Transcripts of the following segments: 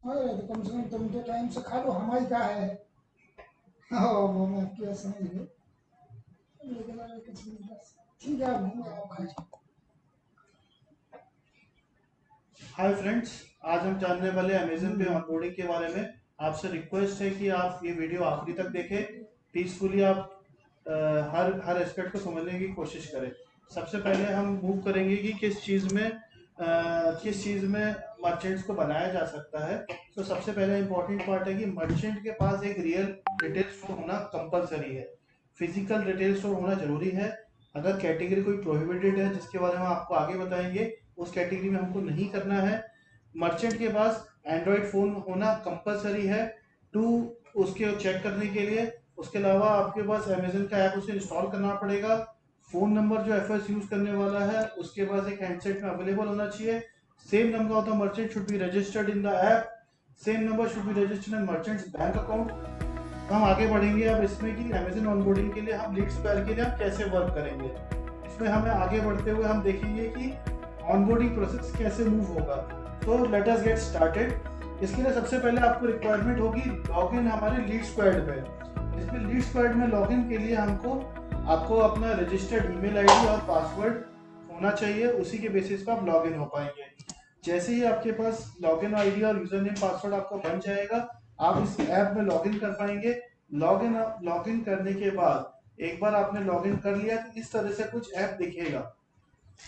अरे तो कम से कम तुम तो टाइम से खा लो, हमारी क्या है। हाँ वो मैं आपकी बात समझ गई, लेकिन अगर कुछ नहीं बस ठीक है, आप घूमे आओ खा जाओ। हाय फ्रेंड्स, आज हम जानने वाले अमेजन पे हम्म। ऑनबोर्डिंग के बारे में। आपसे रिक्वेस्ट है कि आप ये वीडियो आखिरी तक देखें। पीसफुली आप हर हर एस्पेक्ट को समझने की कोशिश करें। सबसे पहले हम मूव करेंगे कि किस चीज़ में मर्चेंट्स को बनाया जा सकता है। तो सबसे पहले इम्पोर्टेंट पार्ट है कि मर्चेंट के पास एक रियल रिटेल स्टोर होना कंपलसरी है। फिजिकल रिटेल स्टोर होना जरूरी है। अगर कैटेगरी कोई प्रोहिबिटेड है जिसके बारे में आपको आगे बताएंगे, उस कैटेगरी में हमको नहीं करना है। मर्चेंट के पास एंड्रॉयड फ़ोन होना कंपलसरी है टू उसके चेक करने के लिए। उसके अलावा आपके पास अमेजन का ऐप उसे इंस्टॉल करना पड़ेगा। फ़ोन नंबर जो एफएस यूज़ करने वाला है उसके पास एक हैंडसेट में अवेलेबल होना चाहिए। Same number of the merchant should be registered in the app. Same number should be registered in merchants bank account. हम आगे बढ़ेंगे अब इसमें कि अमेजन ऑनबोर्डिंग के लिए हम लीड स्क्वायर के लिए हम कैसे वर्क करेंगे। इसमें हमें आगे बढ़ते हुए हम देखेंगे कि ऑनबोर्डिंग प्रोसेस कैसे मूव होगा। तो लेट अस गेट स्टार्टेड। इसके लिए सबसे पहले आपको रिक्वायरमेंट होगी लॉगिन हमारे लीड स्क्वाड पे। इसमें लीड स्क्वाड में लॉगिन के लिए हमको आपको अपना रजिस्टर्ड ईमेल आईडी और पासवर्ड होना चाहिए, उसी के बेसिस पर आप लॉगिन हो पाएंगे। जैसे ही आपके पास लॉगिन आईडी और यूजर नेम पासवर्ड आपका बन जाएगा, आप इस ऐप में लॉगिन कर पाएंगे। लॉगिन करने के बाद एक बार आपने लॉगिन कर लिया तो इस तरह से कुछ ऐप दिखेगा।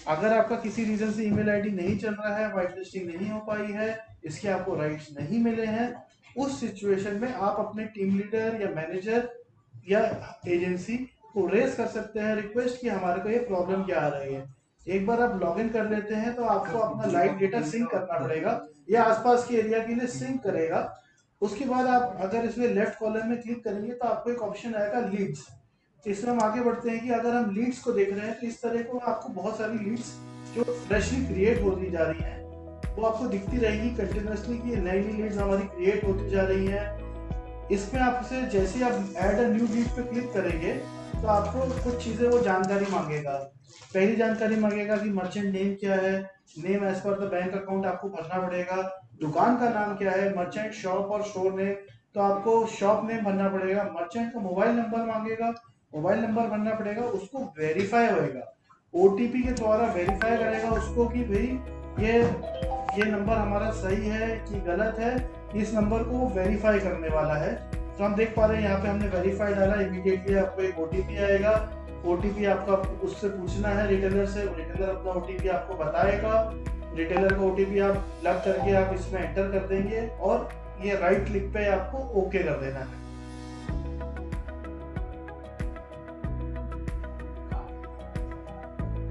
अगर आपका किसी रीजन से ईमेल आईडी नहीं चल रहा है, वाइट लिस्टिंग नहीं हो पाई है, इसके आपको राइट्स नहीं मिले हैं, उस सिचुएशन में आप अपने टीम लीडर या मैनेजर या एजेंसी को रेस कर सकते हैं रिक्वेस्ट कि हमारे को ये प्रॉब्लम क्या आ रही है। एक बार आप लॉगिन कर लेते हैं तो आपको अपना लाइव डेटा सिंक करना पड़ेगा या आसपास के एरिया के लिए सिंक करेगा। उसके बाद आप अगर इसमें लेफ्ट कॉलम में क्लिक करेंगे तो आपको एक ऑप्शन आएगा लीड्स। इसमें हम आगे बढ़ते हैं कि अगर हम लीड्स को देख रहे हैं तो इस तरह को आपको बहुत सारी लीड्स जो फ्रेशली क्रिएट होती जा रही हैं वो आपको दिखती रहेगी कंटिन्यूसली कि नई नई लीड्स हमारी क्रिएट होती जा रही हैं। इसमें आपसे जैसे ही आप ऐड अ न्यू लीड पे क्लिक करेंगे तो आपको कुछ चीज़ें वो जानकारी मांगेगा। पहली जानकारी मांगेगा कि मर्चेंट नेम क्या है। Name as per the bank account आपको भरना पड़ेगा। दुकान का नाम क्या है, मर्चेंट शॉप और स्टोर नेम, तो आपको शॉप नेम भरना पड़ेगा। मर्चेंट का मोबाइल नंबर मांगेगा, मोबाइल नंबर भरना पड़ेगा, उसको वेरीफाई होएगा। ओटीपी के द्वारा वेरीफाई करेगा उसको कि भाई ये नंबर हमारा सही है कि गलत है। इस नंबर को वेरीफाई करने वाला है। तो हम देख पा रहे हैं यहाँ पे हमने वेरीफाई डाला, इमीडिएटली आपको एक ओटीपी आएगा। ओटीपी आपका उससे पूछना है रिटेलर से, रिटेलर अपना ओटीपी आपको बताएगा। रिटेलर का ओटीपी आप लग करके आप इसमें एंटर कर देंगे और ये राइट क्लिक पे आपको ओके कर देना है।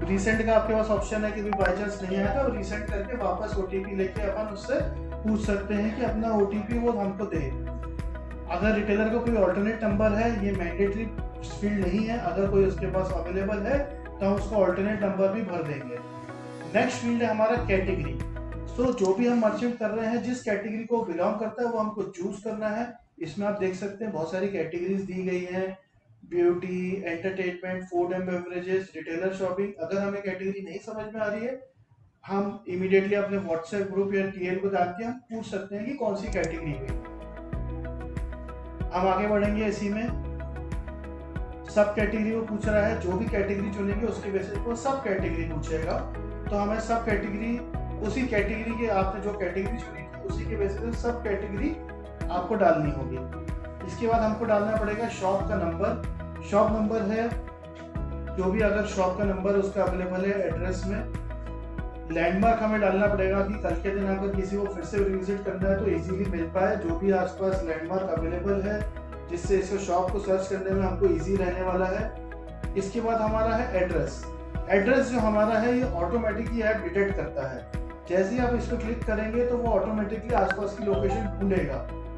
रीसेंट का आपके पास ऑप्शन है कि बाई चांस नहीं आया तो रीसेंट करके वापस ओटीपी लेके अपन उससे पूछ सकते हैं कि अपना ओटीपी वो हमको दे। अगर रिटेलर का कोई ऑल्टरनेट नंबर है, ये मैंडेटरी फील्ड नहीं है, अगर कोई उसके पास अवेलेबल है तो हम उसको ऑल्टरनेट नंबर भी भर देंगे। नेक्स्ट फील्ड है हमारा कैटेगरी। सो जो भी हम मर्चेंट कर रहे हैं जिस कैटेगरी को बिलोंग करता है वो हमको चूज करना है। इसमें आप देख सकते हैं बहुत सारी कैटेगरीज दी गई हैं। Beauty, entertainment, food and beverages, retailer, shopping. अगर हमें कैटेगरी नहीं समझ में आ रही है, हम इमीडिएटली अपने व्हाट्सएप ग्रुप या टीएल को जान के हम पूछ सकते हैं कि कौन सी कैटेगरी है। हम आगे बढ़ेंगे इसी में। सब कैटेगरी को पूछ रहा है, जो भी कैटेगरी चुनेंगे उसके बेसिस पर सब कैटेगरी पूछेगा। तो हमें सब कैटेगरी, उसी कैटेगरी के आपने जो कैटेगरी चुनी थी उसी के बेसिस पे सब कैटेगरी आपको डालनी होगी। इसके बाद हमको डालना पड़ेगा शॉप का नंबर। शॉप नंबर है जो भी अगर शॉप का नंबर उसका अवेलेबल है एड्रेस में। लैंडमार्क हमें डालना पड़ेगा कि कल के दिन अगर किसी को फिर से विजिट करना है तो इजीली मिल पाए, जो भी आसपास लैंडमार्क अवेलेबल है जिससे इसको शॉप को सर्च करने में हमको इजी रहने वाला है। इसके बाद हमारा है एड्रेस। एड्रेस जो हमारा है ये ऑटोमेटिकली ऐप डिटेक्ट करता है। जैसे ही आप इस पर क्लिक करेंगे तो वो ऑटोमेटिकली आसपास की लोकेशन ढूंढेगा,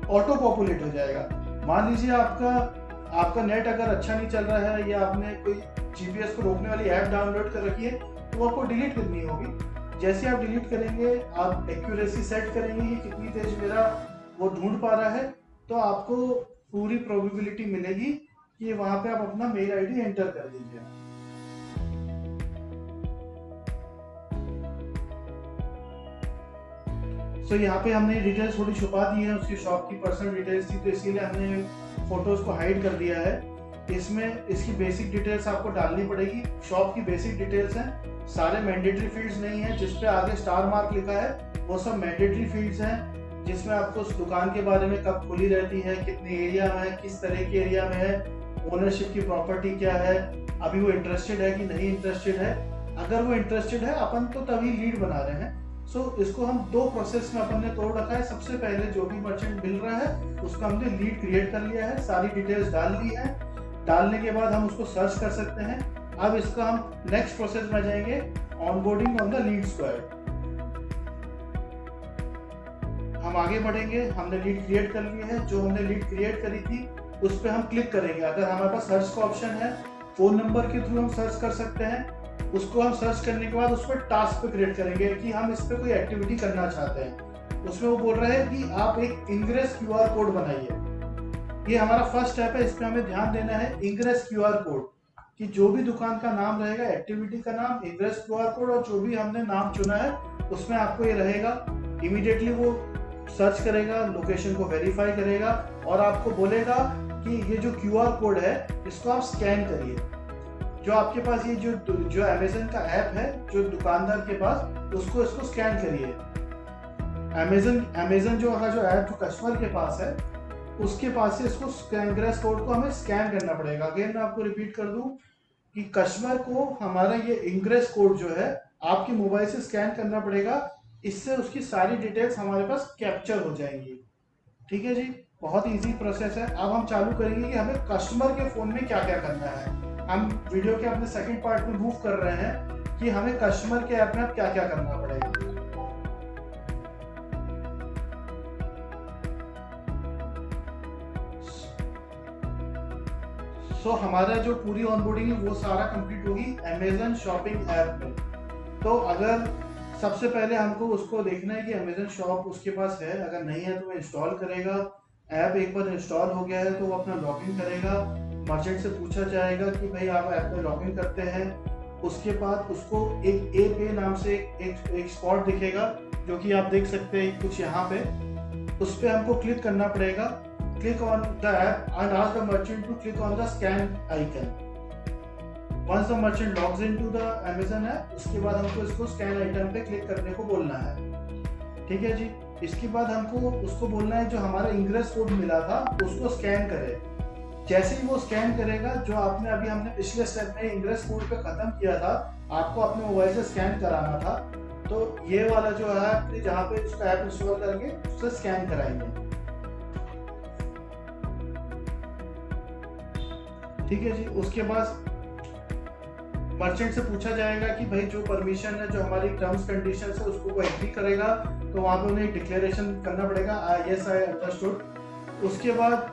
ऑटो पॉपुलेट हो जाएगा। मान लीजिए आपका आपका नेट अगर अच्छा नहीं चल रहा है या आपने कोई जीपीएस को रोकने वाली ऐप डाउनलोड कर रखी है तो वो आपको डिलीट करनी होगी। जैसे आप डिलीट करेंगे, आप एक्यूरेसी सेट करेंगे कि कितनी तेज मेरा वो ढूंढ पा रहा है, तो आपको पूरी प्रोबेबिलिटी मिलेगी कि वहां पे आप अपना मेल आईडी एंटर कर दीजिए। तो यहाँ पे हमने डिटेल्स थोड़ी छुपा दी है, उसकी शॉप की पर्सनल डिटेल्स थी, तो इसीलिए हमने फोटोज को हाइड कर दिया है। इसमें इसकी बेसिक डिटेल्स आपको डालनी पड़ेगी। शॉप की बेसिक डिटेल्स हैं, सारे मैंडेटरी फील्ड्स नहीं है। जिस पे आगे स्टार मार्क लिखा है वो सब मैंडेटरी फील्ड्स हैं, जिसमें आपको उस दुकान के बारे में कब खुली रहती है, कितने एरिया में है, किस तरह के एरिया में है, ओनरशिप की प्रॉपर्टी क्या है, अभी वो इंटरेस्टेड है कि नहीं इंटरेस्टेड है। अगर वो इंटरेस्टेड है अपन तो तभी लीड बना रहे हैं। सो इसको हम दो प्रोसेस में अपन ने तोड़ रखा है। सबसे पहले जो भी मर्चेंट मिल रहा है उसका हमने लीड क्रिएट कर लिया है, सारी डिटेल्स डाल दी है। डालने के बाद हम उसको सर्च कर सकते हैं। अब इसका हम नेक्स्ट प्रोसेस में जाएंगे, onboarding on the lead square. हम आगे बढ़ेंगे, हमने लीड क्रिएट कर ली है। जो हमने लीड क्रिएट करी थी उस पर हम क्लिक करेंगे। अगर हमारे पास सर्च का ऑप्शन है, फोन नंबर के थ्रू हम सर्च कर सकते हैं। उसको हम सर्च करने के बाद उस पर टास्क पे क्रिएट करेंगे कि हम इस पर कोई एक्टिविटी करना चाहते हैं। उसमें वो बोल रहे हैं कि आप एक इंग्रेस QR कोड बनाइए। ये हमारा फर्स्ट स्टेप है, इस पर हमें ध्यान देना है। इंग्रेस QR कोड कि जो भी दुकान का नाम रहेगा, एक्टिविटी का नाम, इंग्रेस QR कोड, और जो भी हमने नाम चुना है उसमें आपको ये रहेगा। इमीडिएटली वो सर्च करेगा, लोकेशन को वेरीफाई करेगा और आपको बोलेगा कि ये जो QR कोड है इसको आप स्कैन करिए। जो आपके पास ये जो अमेज़न का ऐप है, जो दुकानदार के पास, उसको इसको स्कैन करिए। अमेज़न जो ऐप जो कस्टमर के पास है उसके पास से इसको इंग्रेस कोड को हमें स्कैन करना पड़ेगा। अगेन मैं आपको रिपीट कर दूं कि कस्टमर को हमारा ये इंग्रेस कोड जो है आपके मोबाइल से स्कैन करना पड़ेगा। इससे उसकी सारी डिटेल्स हमारे पास कैप्चर हो जाएंगी। ठीक है जी, बहुत इजी प्रोसेस है। अब हम चालू करेंगे कि हमें कस्टमर के फोन में क्या क्या करना है। हम वीडियो के अपने सेकंड पार्ट में मूव कर रहे हैं कि हमें कस्टमर के ऐप में अब क्या क्या करना पड़ेगा। हमारा जो पूरी ऑनबोर्डिंग है वो सारा कंप्लीट होगी अमेज़न शॉपिंग ऐप में। तो अगर सबसे पहले हमको उसको देखना है कि अमेज़न शॉप उसके पास है, अगर नहीं है तो वो इंस्टॉल करेगा। ऐप एक बार इंस्टॉल हो गया है तो वो अपना लॉगिन करेगा। मर्चेंट से पूछा जाएगा कि भाई आप ऐप में लॉगिन करते हैं। उसके बाद उसको एक ए पे नाम से एक स्पॉट दिखेगा, जो कि आप देख सकते हैं कुछ यहाँ पे। उस पर हमको क्लिक करना पड़ेगा। Click on the app and ask the merchant to click on the scan icon. Once the merchant logs into the Amazon app, उसके बाद हमको इसको स्कैन आइकन पे क्लिक करने को बोलना है। ठीक है जी। इसके बाद हमको उसको बोलना है जो हमारा इंग्रेस कोड मिला था उसको स्कैन करे। जैसे ही वो स्कैन करेगा, जो आपने अभी हमने पिछले स्टेप में इंग्रेस कोड पे खत्म किया था, आपको अपने मोबाइल से स्कैन कराना था, तो ये वाला जो है जहाँ पे उसका ऐप इंस्टॉल करके उससे स्कैन कराएंगे। ठीक है जी। उसके बाद मर्चेंट से पूछा जाएगा कि भाई जो परमिशन है, जो हमारी टर्म्स कंडीशंस है, उसको वो एग्री करेगा, तो वहाँ पे उन्हें डिक्लेरेशन करना पड़ेगा, यस आई अंडरस्टूड। उसके बाद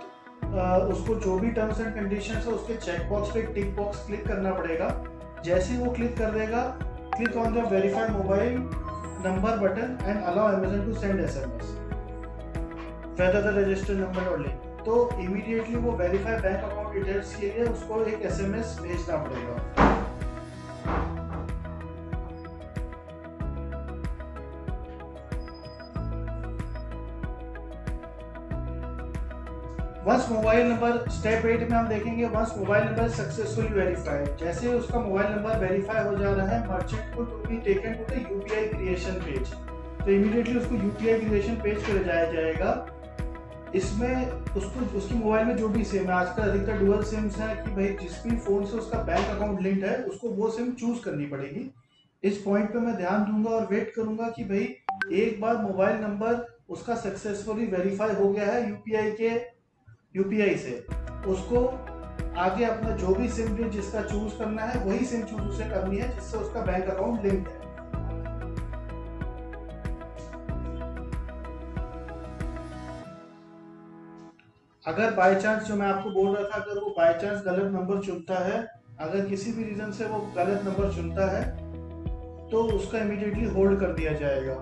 उसको जो भी टर्म्स एंड कंडीशंस है उसके चेक बॉक्स पे टिक बॉक्स क्लिक करना पड़ेगा। जैसे ही वो क्लिक कर देगा, click on the verified mobile number button and allow Amazon to send SMS whether the registered number और लिंक। तो इमीडिएटली वो वेरीफाई बैंक अकाउंट डिटेल्स के लिए उसको एक SMS भेजना पड़ेगा। वंस मोबाइल नंबर, स्टेप 8 में हम देखेंगे once mobile number successfully verified. जैसे ही उसका मोबाइल नंबर वेरीफाई हो जा रहा है, मर्चेंट को to be taken to the UPI creation page. तो इमीडिएटली उसको UPI क्रिएशन पेज पे ले जाया जाएगा। इसमें उसको उसकी मोबाइल में जो भी सिम है, आजकल अधिकतर डुअल सिम्स है, कि भाई जिस भी फोन से उसका बैंक अकाउंट लिंक्ड है उसको वो सिम चूज करनी पड़ेगी। इस पॉइंट पे मैं ध्यान दूंगा और वेट करूंगा कि भाई एक बार मोबाइल नंबर उसका सक्सेसफुली वेरीफाई हो गया है UPI से, उसको आगे अपना जो भी सिम जिसका चूज करना है वही सिम चूज उसे करनी है जिससे उसका बैंक अकाउंट लिंक है। अगर बाय चांस, जो मैं आपको बोल रहा था, अगर वो बाय चांस गलत नंबर चुनता है, अगर किसी भी रीजन से वो गलत नंबर चुनता है, तो उसका इमीडिएटली होल्ड कर दिया जाएगा।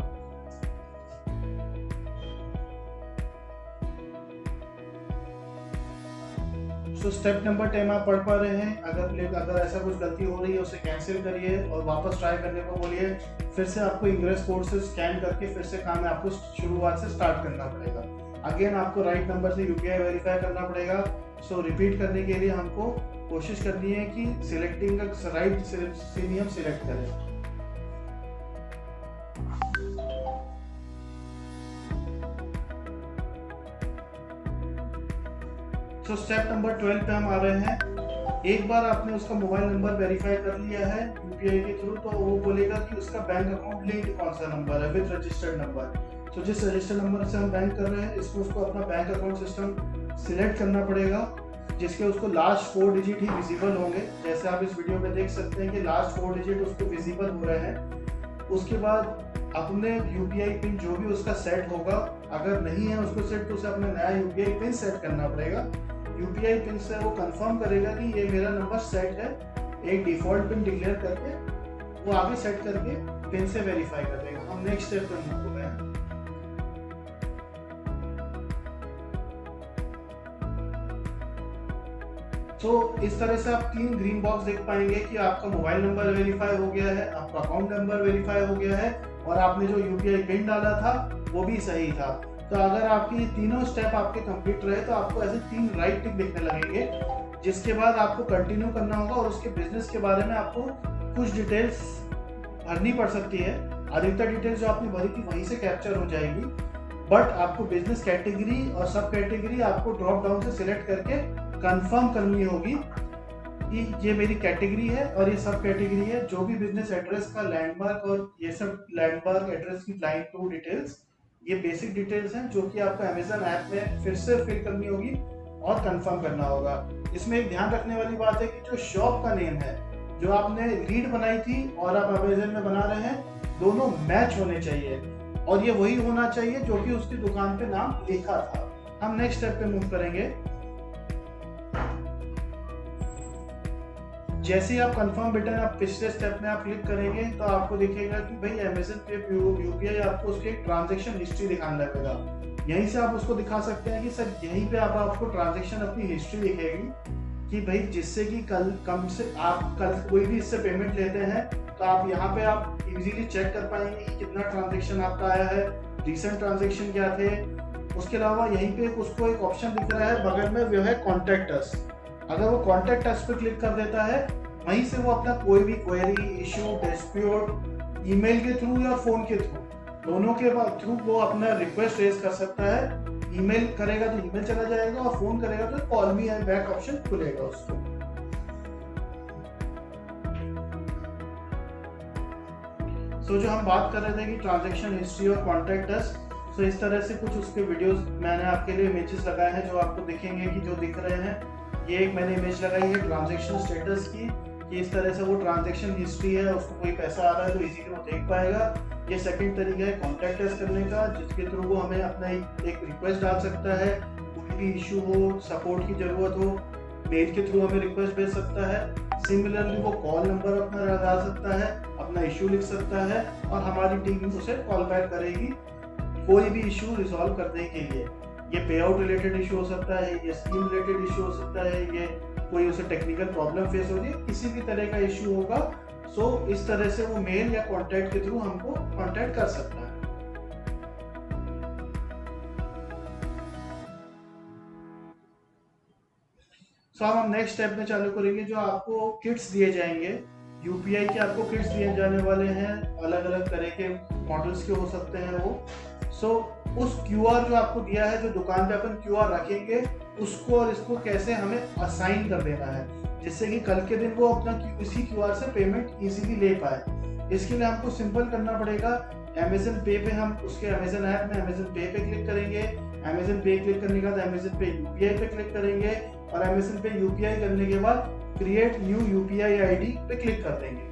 तो स्टेप नंबर 10 आप पढ़ पा रहे हैं। अगर ऐसा कुछ गलती हो रही है उसे कैंसिल करिए और वापस ट्राई करने को बोलिए। फिर से आपको इंग्रेस कोड से स्कैन करके फिर से काम है आपको शुरुआत से स्टार्ट करना पड़ेगा। अगेन आपको राइट नंबर से यूपीआई वेरीफाई करना पड़ेगा। सो रिपीट करने के लिए हमको कोशिश करनी है कि सिलेक्टिंग राइट से हम सिलेक्ट करें। तो स्टेप नंबर 12 पे हम आ रहे हैं। एक बार आपने उसका मोबाइल नंबर वेरीफाई कर लिया है यूपीआई के थ्रू, तो वो बोलेगा कि उसका बैंक अकाउंट लिंक कौन सा नंबर है विद रजिस्टर्ड नंबर। तो जिस रजिस्टर्ड नंबर से हम बैंक कर रहे हैं इसको उसको अपना बैंक अकाउंट सिस्टम सिलेक्ट करना पड़ेगा, जिसके उसको लास्ट 4 डिजिट ही विजिबल होंगे। जैसे आप इस वीडियो में देख सकते हैं कि लास्ट 4 डिजिट उसको विजिबल हो रहे हैं। उसके बाद अपने यूपीआई पिन जो भी उसका सेट होगा, अगर नहीं है उसको सेट तो उसे अपना नया यूपीआई पिन सेट करना पड़ेगा। यूपीआई पिन से वो कंफर्म करेगा कि ये मेरा नंबर सेट है, एक डिफॉल्ट पिन डिक्लेयर करके वो आगे सेट करके पिन से वेरीफाई कर देगा। हम नेक्स्ट स्टेप पे मूव हो गए हैं। तो इस तरह से आप 3 ग्रीन बॉक्स देख पाएंगे कि आपका मोबाइल नंबर वेरीफाई हो गया है, आपका अकाउंट नंबर वेरीफाई हो गया है और आपने जो यूपीआई पिन डाला था वो भी सही था। तो अगर आपकी तीनों स्टेप आपके कंप्लीट रहे तो आपको ऐसे 3 राइट टिक दिखने लगेंगे, जिसके बाद आपको कंटिन्यू करना होगा और उसके बिजनेस के बारे में आपको कुछ डिटेल्स भरनी पड़ सकती है। अधिकतर डिटेल्स जो आपने भरी थी वहीं से कैप्चर हो जाएगी, बट आपको बिजनेस कैटेगरी और सब कैटेगरी आपको ड्रॉप डाउन से सिलेक्ट करके कंफर्म करनी होगी कि ये मेरी कैटेगरी है और ये सब कैटेगरी है। जो भी बिजनेस एड्रेस का लैंडमार्क और ये सब लैंडमार्क एड्रेस की लाइन 2 डिटेल्स, ये बेसिक डिटेल्स हैं जो कि आपको अमेजन ऐप में फिर से फिल करनी होगी और कंफर्म करना होगा। इसमें एक ध्यान रखने वाली बात है कि जो शॉप का नेम है, जो आपने लीड बनाई थी और आप अमेजन में बना रहे हैं, दोनों मैच होने चाहिए और ये वही होना चाहिए जो कि उसकी दुकान पे नाम लिखा था। हम नेक्स्ट स्टेप पे मूव करेंगे। जैसे ही आप कंफर्म बटन आप पिछले स्टेप में आप क्लिक करेंगे तो आपको दिखेगा कि भाई अमेजन पे यूपीआई आपको उसकी एक ट्रांजैक्शन हिस्ट्री दिखाने लगेगा। यहीं से आप उसको दिखा सकते हैं कि सर यहीं पे आपको ट्रांजैक्शन अपनी हिस्ट्री दिखेगी कि भाई जिससे कि कल कोई भी इससे पेमेंट लेते हैं तो आप यहाँ पे आप इजीली चेक कर पाएंगे कि कितना ट्रांजैक्शन आपका आया है, रिसेंट ट्रांजैक्शन क्या थे। उसके अलावा यहीं पे उसको एक ऑप्शन दिख रहा है बगल में, वो है कॉन्टैक्ट अस। अगर वो कॉन्टैक्ट अस पे क्लिक कर देता है, वहीं से वो अपना कोई भी क्वेरी, इशू, डिस्प्यूट ईमेल के थ्रू या फोन के थ्रू, दोनों के थ्रू वो अपना रिक्वेस्ट रेज कर सकता है। ईमेल करेगा तो ईमेल चला जाएगा और फोन करेगा तो call me and back option खुलेगा उसको। तो जो हम बात कर रहे थे कि ट्रांजैक्शन हिस्ट्री और कॉन्टैक्ट अस, तो इस तरह से कुछ उसके वीडियोस मैंने आपके लिए इमेजेस लगाए हैं जो आपको दिखेंगे कि जो दिख रहे हैं। ये एक मैंने इमेज लगाई है ट्रांजैक्शन स्टेटस की, कि इस तरह से वो ट्रांजैक्शन हिस्ट्री है, उसको कोई पैसा आ रहा है तो इजीली वो देख पाएगा। ये सेकंड तरीका है कॉन्टैक्ट अस करने का, जिसके थ्रू वो हमें अपना एक रिक्वेस्ट डाल सकता है। कोई भी इशू हो, सपोर्ट की जरूरत हो, मेल के थ्रू हमें रिक्वेस्ट भेज सकता है। सिमिलरली वो कॉल नंबर अपना डाल सकता है, अपना इशू लिख सकता है और हमारी टीम उसे कॉल बैक करेगी कोई भी इशू रिजॉल्व करने के लिए। ये पे आउट रिलेटेड इशू हो सकता है, ये स्कीम रिलेटेड इशू हो सकता है, ये कोई उसे टेक्निकल प्रॉब्लम फेस हो रही है, किसी भी तरह का इशू होगा। सो इस तरह से वो मेल या कॉन्टैक्ट के थ्रू हमको कॉन्टैक्ट कर सकता है। सो हम नेक्स्ट स्टेप में चालू करेंगे। जो आपको किट्स दिए जाएंगे, यूपीआई के आपको किट्स दिए जाने वाले हैं, अलग अलग तरह के मॉडल्स के हो सकते हैं वो। सो उस क्यूआर जो आपको दिया है, जो दुकान पे अपन क्यूआर रखेंगे, उसको और इसको कैसे हमें असाइन कर देना है, जिससे कि कल के दिन वो अपना इसी क्यूआर से पेमेंट इजीली ले पाए। इसके लिए हमको सिंपल करना पड़ेगा। अमेजन पे पे हम उसके अमेजन ऐप में अमेजन पे पे क्लिक करेंगे। अमेजन पे क्लिक करने के बाद अमेजन पे यूपीआई पे क्लिक करेंगे और अमेजन पे यूपीआई करने के बाद क्रिएट न्यू यूपीआई आईडी पे क्लिक कर देंगे।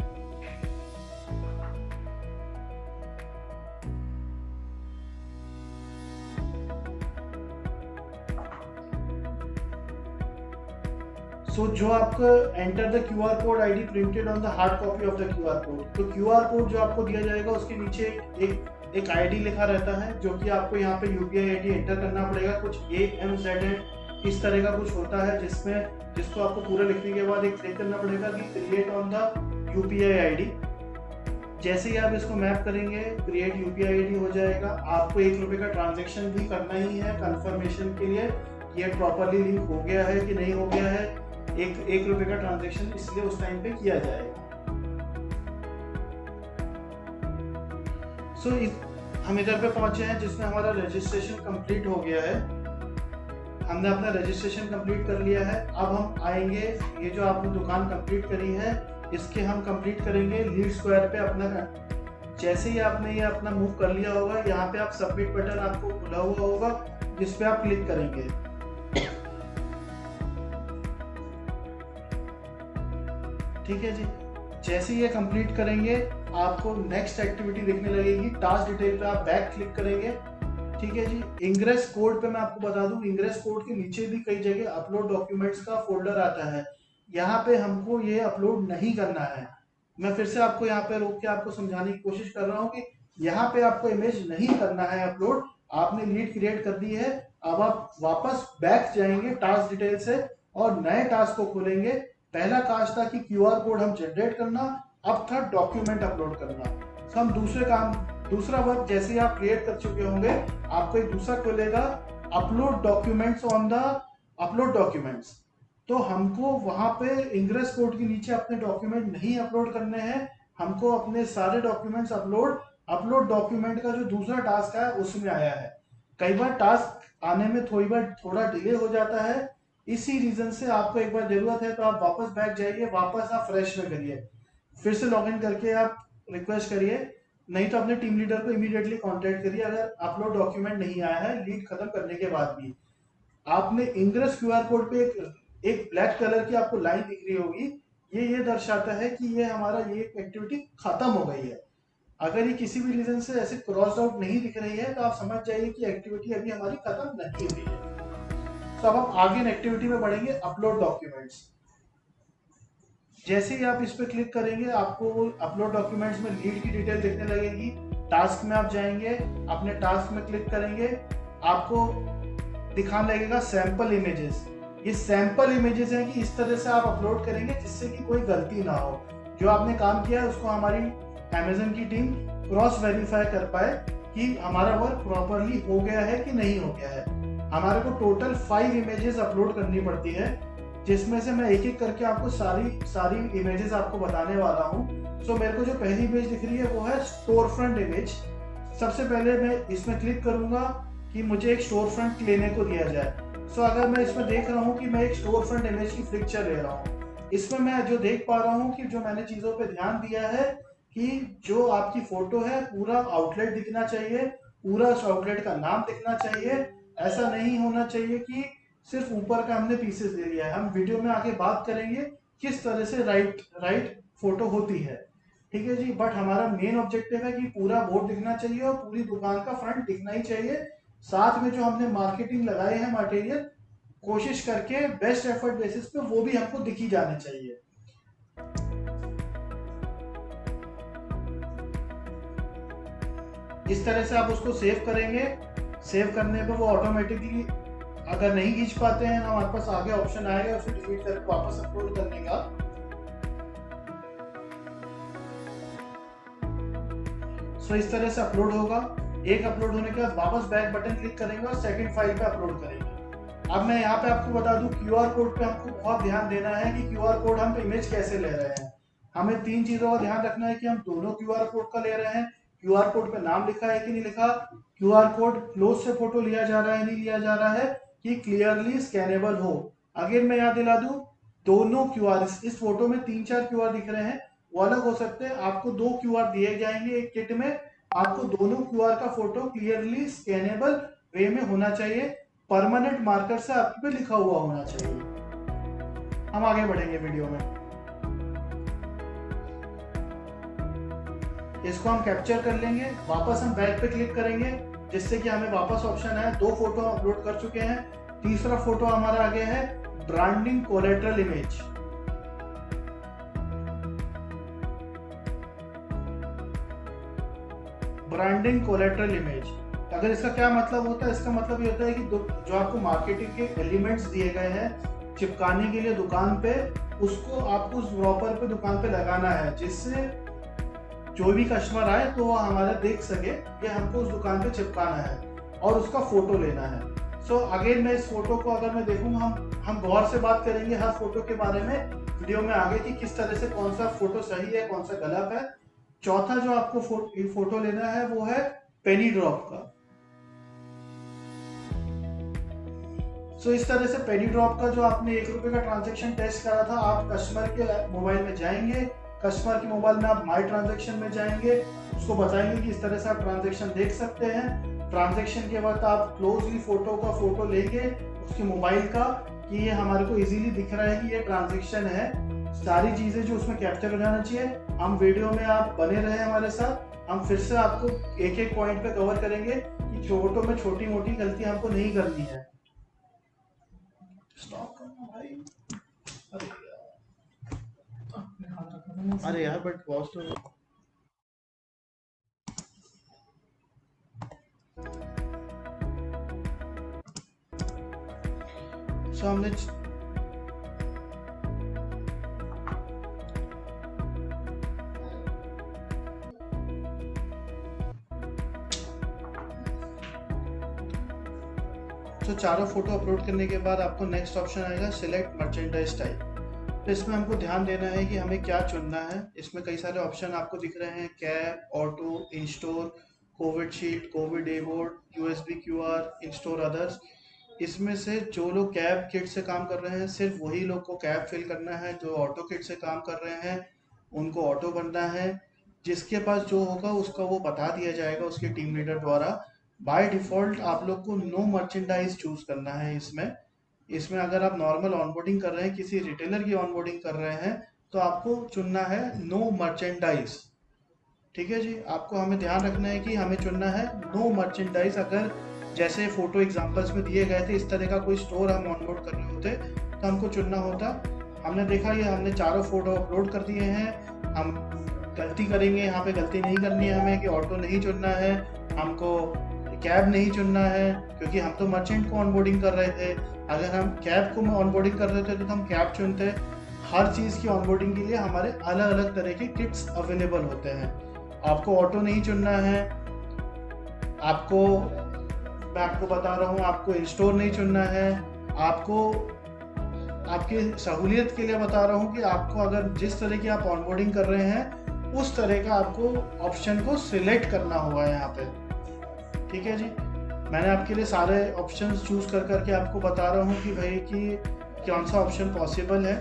सो जो आपका enter the QR code ID printed on the hard copy of the QR code, तो क्यूआर कोड जो आपको दिया जाएगा उसके नीचे एक आईडी लिखा रहता है, जो कि आपको यहाँ पे यूपीआई आईडी एंटर करना पड़ेगा। कुछ AMZN इस तरह का कुछ होता है, जिसको आपको पूरा लिखने के बाद एक क्लिक करना पड़ेगा कि create on the UPI ID. जैसे ही आप इसको मैप करेंगे क्रिएट यूपीआई आईडी हो जाएगा। आपको ₹1 का ट्रांजैक्शन भी करना ही है कंफर्मेशन के लिए कि ये प्रॉपरली लिंक हो गया है कि नहीं हो गया है। ₹1 का ट्रांजैक्शन इसलिए उस टाइम पे किया जाएगा। हम इधर पे पहुंचे हैं जिसमें हमारा रजिस्ट्रेशन कंप्लीट हो गया है। हमने अपना रजिस्ट्रेशन कंप्लीट कर लिया है। अब हम आएंगे, ये जो आपने दुकान कंप्लीट करी है इसके हम कंप्लीट करेंगे लीड स्क्वायर पे अपना। जैसे ही आपने ये अपना मूव कर लिया होगा, यहाँ पे आप सबमिट बटन आपको खुला हुआ होगा जिस पे आप क्लिक करेंगे। ठीक है जी। जैसे ये कंप्लीट करेंगे आपको नेक्स्ट एक्टिविटी दिखने लगेगी। टास्क डिटेल पे आप बैक क्लिक करेंगे। ठीक है जी। इंग्रेस कोड पे मैं आपको बता दूं, इंग्रेस कोड के नीचे भी कई जगह अपलोड डॉक्यूमेंट्स का फोल्डर आता है। यहाँ पे हमको ये अपलोड नहीं करना है। मैं फिर से आपको यहाँ पे रोक के आपको समझाने की कोशिश कर रहा हूँ कि यहाँ पे आपको इमेज नहीं करना है अपलोड। आपने लीड क्रिएट कर दी है। अब आप वापस बैक जाएंगे टास्क डिटेल से और नए टास्क को खोलेंगे। पहला टास्क था कि क्यूआर कोड हम जनरेट करना, अब था डॉक्यूमेंट अपलोड करना। तो हम दूसरा वर्क जैसे ही आप क्रिएट कर चुके होंगे, आपको एक दूसरा खोलेगा upload documents on the upload documents. तो हमको वहां पे इंग्रेस कोड के नीचे अपने डॉक्यूमेंट नहीं अपलोड करने हैं, हमको अपने सारे डॉक्यूमेंट्स अपलोड डॉक्यूमेंट का जो दूसरा टास्क है उसमें आया है। कई बार टास्क आने में थोड़ा डिले हो जाता है, इसी रीजन से आपको एक बार जरूरत है तो आप वापस बैक जाइए, वापस आप फ्रेश में करिए, फिर से लॉगिन करके आप रिक्वेस्ट करिए, नहीं तो अपने टीम लीडर को इमीडिएटली कांटेक्ट करिए अगर अपलोड डॉक्यूमेंट नहीं आया है लीड खत्म करने के बाद भी। आपने इंग्रेस क्यूआर कोड पे एक ब्लैक कलर की आपको लाइन दिख रही होगी, ये दर्शाता है कि ये हमारा ये एक्टिविटी खत्म हो गई है। अगर ये किसी भी रीजन से ऐसे क्रॉस आउट नहीं दिख रही है तो आप समझ जाइए कि एक्टिविटी अभी हमारी खत्म नहीं हुई है। तो अब हम आगे एक्टिविटी में बढ़ेंगे अपलोड डॉक्यूमेंट्स। जैसे ही आप इस पे क्लिक करेंगे आपको अपलोड डॉक्यूमेंट्स में लीड की डिटेल दिखने लगेगी। टास्क में आप जाएंगे, अपने टास्क में क्लिक करेंगे, आपको दिखाने लगेगा सैंपल इमेजेस। ये सैंपल इमेजेस हैं कि इस तरह से आप अपलोड करेंगे जिससे कि कोई गलती ना हो। जो आपने काम किया है उसको हमारी अमेज़न की टीम क्रॉस वेरीफाई कर पाए कि हमारा वर्क प्रॉपरली हो गया है कि नहीं हो गया है। हमारे को टोटल 5 इमेजेस अपलोड करनी पड़ती है, जिसमें से मैं एक एक करके आपको सारी इमेजेस आपको बताने वाला हूँ। सो मेरे को जो पहली इमेज दिख रही है वो है स्टोर फ्रंट इमेज। सबसे पहले मैं इसमें क्लिक करूंगा कि मुझे एक स्टोर फ्रंट लेने को दिया जाए। सो अगर मैं इसमें देख रहा हूँ कि मैं एक स्टोर फ्रंट इमेज की पिक्चर ले रहा हूँ, इसमें मैं जो देख पा रहा हूँ कि जो मैंने चीज़ों पे ध्यान दिया है कि जो आपकी फोटो है पूरा आउटलेट दिखना चाहिए, पूरा उस आउटलेट का नाम दिखना चाहिए। ऐसा नहीं होना चाहिए कि सिर्फ ऊपर का हमने पीसेस ले लिया है। हम वीडियो में आगे बात करेंगे किस तरह से राइट फोटो होती है, ठीक है जी। बट हमारा मेन ऑब्जेक्टिव है कि पूरा बोर्ड दिखना चाहिए और पूरी दुकान का फ्रंट दिखना ही चाहिए। साथ में जो हमने मार्केटिंग लगाए हैं मटेरियल, कोशिश करके बेस्ट एफर्ट बेसिस पे वो भी हमको दिखी जाने चाहिए। इस तरह से आप उसको सेव करेंगे। सेव करने पे वो ऑटोमेटिकली, अगर नहीं खींच पाते हैं हमारे पास आगे ऑप्शन आएगा उसे डिलीट करके वापस अपलोड करने का। सो इस तरह से अपलोड होगा। एक अपलोड होने के बाद वापस बैक बटन क्लिक करेंगे और सेकंड फाइल पे अपलोड करेंगे। अब मैं यहाँ पे आपको बता दूं, क्यूआर कोड पे हमको बहुत ध्यान देना है कि क्यूआर कोड हम इमेज कैसे ले रहे हैं। हमें 3 चीजों का ध्यान रखना है कि हम दोनों क्यूआर कोड का ले रहे हैं, क्यूआर कोड पे नाम लिखा है कि नहीं लिखा, क्यूआर कोड क्लोज से फोटो लिया जा रहा है नहीं लिया जा रहा है, कि क्लियरली स्कैनेबल हो। अगेन मैं याद दिला दूं, दोनों क्यूआर, इस फोटो में 3-4 क्यूआर दिख रहे हैं, वो अलग हो सकते हैं। आपको 2 क्यूआर दिए जाएंगे एक किट में, आपको दोनों क्यूआर का फोटो क्लियरली स्कैनेबल वे में होना चाहिए, परमानेंट मार्कर से आप पे लिखा हुआ होना चाहिए। हम आगे बढ़ेंगे वीडियो में। इसको हम कैप्चर कर लेंगे, वापस हम बैक पे क्लिक करेंगे जिससे कि हमें वापस ऑप्शन आया। 2 फोटो हम अपलोड कर चुके हैं, तीसरा फोटो हमारा आगे है branding collateral image. Branding collateral image, अगर इसका क्या मतलब होता है, इसका मतलब ये होता है कि जो आपको मार्केटिंग के एलिमेंट्स दिए गए हैं चिपकाने के लिए दुकान पे, उसको आपको उस ड्रॉपर पे दुकान पे लगाना है, जिससे जो भी कस्टमर आए तो वो हमारा देख सके कि हमको उस दुकान पे चिपकाना है और उसका फोटो लेना है। सो अगेन मैं इस फोटो को अगर मैं देखूंगा, हम गौर से बात करेंगे हर फोटो के बारे में वीडियो में आगे कि किस तरह से कौन सा फोटो सही है कौन सा गलत है। चौथा जो आपको फोटो लेना है वो है पेनी ड्रॉप का। सो इस तरह से पेनी ड्रॉप का जो आपने 1 रुपए का ट्रांजैक्शन टेस्ट करा था, आप कस्टमर के मोबाइल में जाएंगे, कस्टमर के मोबाइल में आप माई ट्रांजैक्शन में जाएंगे, उसको बताएंगे कि इस तरह से आप ट्रांजैक्शन देख सकते हैं। ट्रांजैक्शन के वक्त आप क्लोजली फोटो लेंगे उसके मोबाइल का कि ये हमारे को इजीली दिख रहा है कि ये ट्रांजैक्शन है। सारी चीजें जो उसमें कैप्चर हो जाना चाहिए। हम वीडियो में आप बने रहे हमारे साथ, हम फिर से आपको एक एक पॉइंट पे कवर करेंगे कि फोटो में छोटी मोटी गलती हमको नहीं करनी है। स्टॉप करना भाई। अरे यार बट पॉज तो हमने तो चारों फोटो अपलोड करने के बाद आपको नेक्स्ट ऑप्शन आएगा सिलेक्ट मर्चेंडाइज टाइप। तो इसमें हमको ध्यान देना है कि हमें क्या चुनना है। इसमें कई सारे ऑप्शन आपको दिख रहे हैं, कैब, ऑटो, इन store, Covid sheet, Covid day board, USB QR, इन स्टोर अदर्स। इसमें से जो लोग कैब किट से काम कर रहे हैं सिर्फ वही लोग को कैब फिल करना है, जो ऑटो किट से काम कर रहे हैं उनको ऑटो बनना है। जिसके पास जो होगा उसका वो बता दिया जाएगा उसके टीम लीडर द्वारा। बाय डिफॉल्ट आप लोग को नो मर्चेंडाइज चूज करना है। इसमें अगर आप नॉर्मल ऑनबोर्डिंग कर रहे हैं, किसी रिटेलर की ऑनबोर्डिंग कर रहे हैं तो आपको चुनना है नो मर्चेंडाइज। ठीक है जी, आपको हमें ध्यान रखना है कि हमें चुनना है नो मर्चेंडाइज। अगर जैसे फोटो एग्जांपल्स में दिए गए थे इस तरह का कोई स्टोर हम ऑनबोर्ड कर रहे होते तो हमको चुनना होता। हमने देखा ये हमने चारों फोटो अपलोड कर दिए हैं। हम गलती करेंगे, यहाँ पे गलती नहीं करनी है हमें कि ऑटो नहीं चुनना है, हमको कैब नहीं चुनना है क्योंकि हम तो मर्चेंट को ऑनबोर्डिंग कर रहे थे। अगर हम कैब को ऑनबोर्डिंग कर रहे थे तो हम कैब चुनते। हर चीज़ की ऑनबोर्डिंग के लिए हमारे अलग अलग तरह के किट्स अवेलेबल होते हैं। आपको ऑटो नहीं चुनना है, आपको मैं आपको बता रहा हूँ आपको इंस्टोर नहीं चुनना है। आपको आपकी सहूलियत के लिए बता रहा हूँ कि आपको अगर जिस तरह की आप ऑनबोर्डिंग कर रहे हैं उस तरह का आपको ऑप्शन को सिलेक्ट करना होगा यहाँ पे। ठीक है जी, मैंने आपके लिए सारे ऑप्शंस चूज कर करके आपको बता रहा हूँ कि भाई कि कौन सा ऑप्शन पॉसिबल है।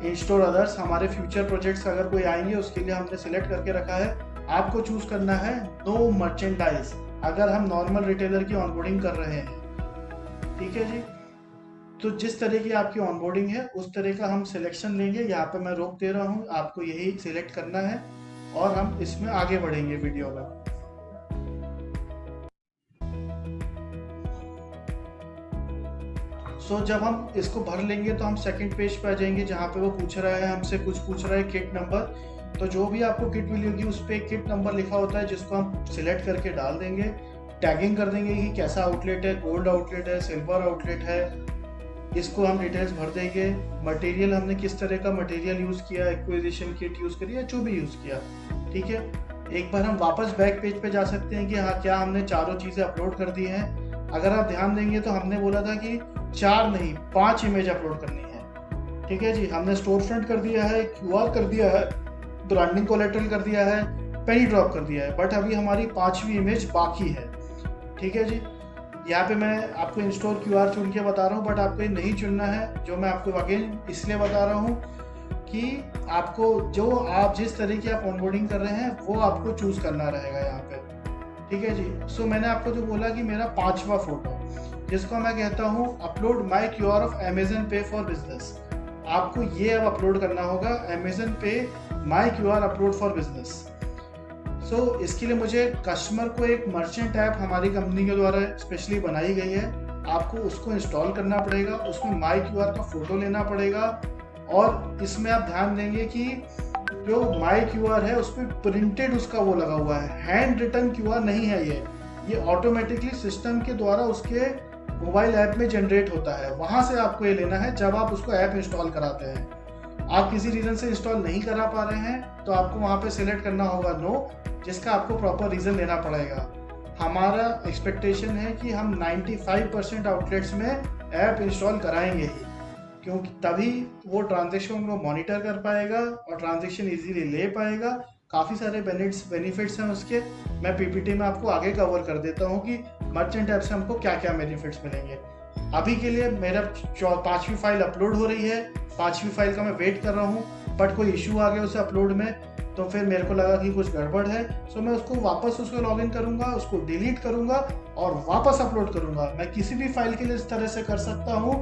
इंस्टोर अदर्स हमारे फ्यूचर प्रोजेक्ट्स अगर कोई आएंगे उसके लिए हमने सिलेक्ट करके रखा है। आपको चूज करना है नो मर्चेंडाइज अगर हम नॉर्मल रिटेलर की ऑनबोर्डिंग कर रहे हैं। ठीक है जी, तो जिस तरह की आपकी ऑनबोर्डिंग है उस तरह का हम सिलेक्शन लेंगे। यहाँ पे मैं रोक दे रहा हूँ, आपको यही सिलेक्ट करना है और हम इसमें आगे बढ़ेंगे वीडियो में। सो जब हम इसको भर लेंगे तो हम सेकंड पेज पे आ जाएंगे जहाँ पे वो पूछ रहा है हमसे, कुछ पूछ रहा है किट नंबर। तो जो भी आपको किट मिली होगी उस पर किट नंबर लिखा होता है जिसको हम सिलेक्ट करके डाल देंगे। टैगिंग कर देंगे कि कैसा आउटलेट है, गोल्ड आउटलेट है, सिल्वर आउटलेट है, इसको हम डिटेल्स भर देंगे। मटेरियल हमने किस तरह का मटेरियल यूज़ किया, एक्विजिशन किट यूज़ करी या जो भी यूज़ किया। ठीक है, एक बार हम वापस बैक पेज पे जा सकते हैं कि हाँ क्या हमने चारों चीज़ें अपलोड कर दी हैं। अगर आप ध्यान देंगे तो हमने बोला था कि 4 नहीं 5 इमेज अपलोड करनी है। ठीक है जी, हमने स्टोर फ्रंट कर दिया है, क्यूआर कर दिया है, ब्रांडिंग कोलेटरल कर दिया है, पेनी ड्रॉप कर दिया है, बट अभी हमारी 5वीं इमेज बाकी है। ठीक है जी, यहाँ पे मैं आपको इंस्टोर क्यूआर चुन के बता रहा हूँ बट आपको ये नहीं चुनना है। जो मैं आपको अगेन इसलिए बता रहा हूँ कि आपको जो आप जिस तरह की आप ऑनबोर्डिंग कर रहे हैं वो आपको चूज करना रहेगा यहाँ पे। ठीक है जी, सो मैंने आपको जो बोला कि मेरा 5वां फोटो जिसको मैं कहता हूँ upload my QR of Amazon पे फॉर बिजनेस, आपको ये अब अपलोड करना होगा अमेजन पे माई क्यूआर अपलोड फॉर बिजनेस। सो इसके लिए मुझे कस्टमर को एक मर्चेंट ऐप हमारी कंपनी के द्वारा स्पेशली बनाई गई है, आपको उसको इंस्टॉल करना पड़ेगा, उसमें माई क्यूआर का फोटो लेना पड़ेगा और इसमें आप ध्यान देंगे कि जो माई क्यूआर है उसमें प्रिंटेड उसका वो लगा हुआ है, हैंड रिटन क्यूआर नहीं है ये ऑटोमेटिकली सिस्टम के द्वारा उसके मोबाइल ऐप में जनरेट होता है, वहाँ से आपको ये लेना है जब आप उसको ऐप इंस्टॉल कराते हैं। आप किसी रीजन से इंस्टॉल नहीं करा पा रहे हैं तो आपको वहाँ पे सिलेक्ट करना होगा नो, जिसका आपको प्रॉपर रीजन लेना पड़ेगा। हमारा एक्सपेक्टेशन है कि हम 95% आउटलेट्स में ऐप इंस्टॉल कराएंगे ही, क्योंकि तभी वो ट्रांजेक्शन को मॉनिटर कर पाएगा और ट्रांजेक्शन इजीली ले पाएगा। काफ़ी सारे बेनिफिट्स हैं उसके, मैं पीपीटी में आपको आगे कवर कर देता हूँ कि मर्चेंट ऐप से हमको क्या क्या बेनिफिट्स मिलेंगे। अभी के लिए मेरा 5वीं फाइल अपलोड हो रही है, 5वीं फाइल का मैं वेट कर रहा हूँ, बट कोई इशू आ गया उसे अपलोड में, तो फिर मेरे को लगा कि कुछ गड़बड़ है, सो मैं उसको वापस उसको लॉगिन करूँगा, उसको डिलीट करूँगा और वापस अपलोड करूँगा। मैं किसी भी फाइल के लिए इस तरह से कर सकता हूँ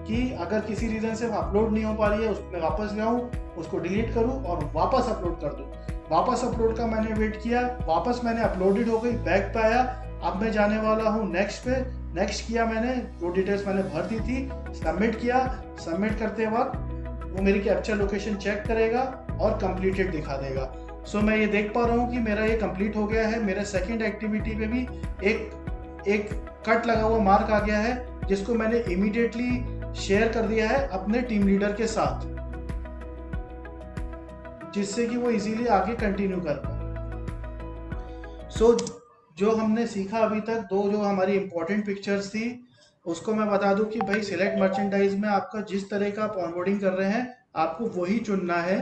कि अगर किसी रीज़न से अपलोड नहीं हो पा रही है, उसमें वापस जाऊँ, उसको डिलीट करूँ और वापस अपलोड कर दूँ। वापस अपलोड का मैंने वेट किया, वापस मैंने अपलोडेड हो गई, बैक पे आया। अब मैं जाने वाला हूँ नेक्स्ट पे, नेक्स्ट किया मैंने, जो डिटेल्स मैंने भर दी थी, सबमिट किया। सबमिट करते वक्त वो मेरी कैप्चर लोकेशन चेक करेगा और कंप्लीटेड दिखा देगा। सो मैं ये देख पा रहा हूँ कि मेरा ये कंप्लीट हो गया है। मेरे सेकंड एक्टिविटी पे भी एक कट लगा हुआ मार्क आ गया है, जिसको मैंने इमीडिएटली शेयर कर दिया है अपने टीम लीडर के साथ, जिससे कि वो इजीली आगे कंटिन्यू कर पाए। सो जो हमने सीखा अभी तक, जो हमारी इंपॉर्टेंट पिक्चर्स थी, उसको मैं बता दूं कि भाई सिलेक्ट मर्चेंडाइज में आपका जिस तरह का आप ऑनबोर्डिंग कर रहे हैं आपको वही चुनना है,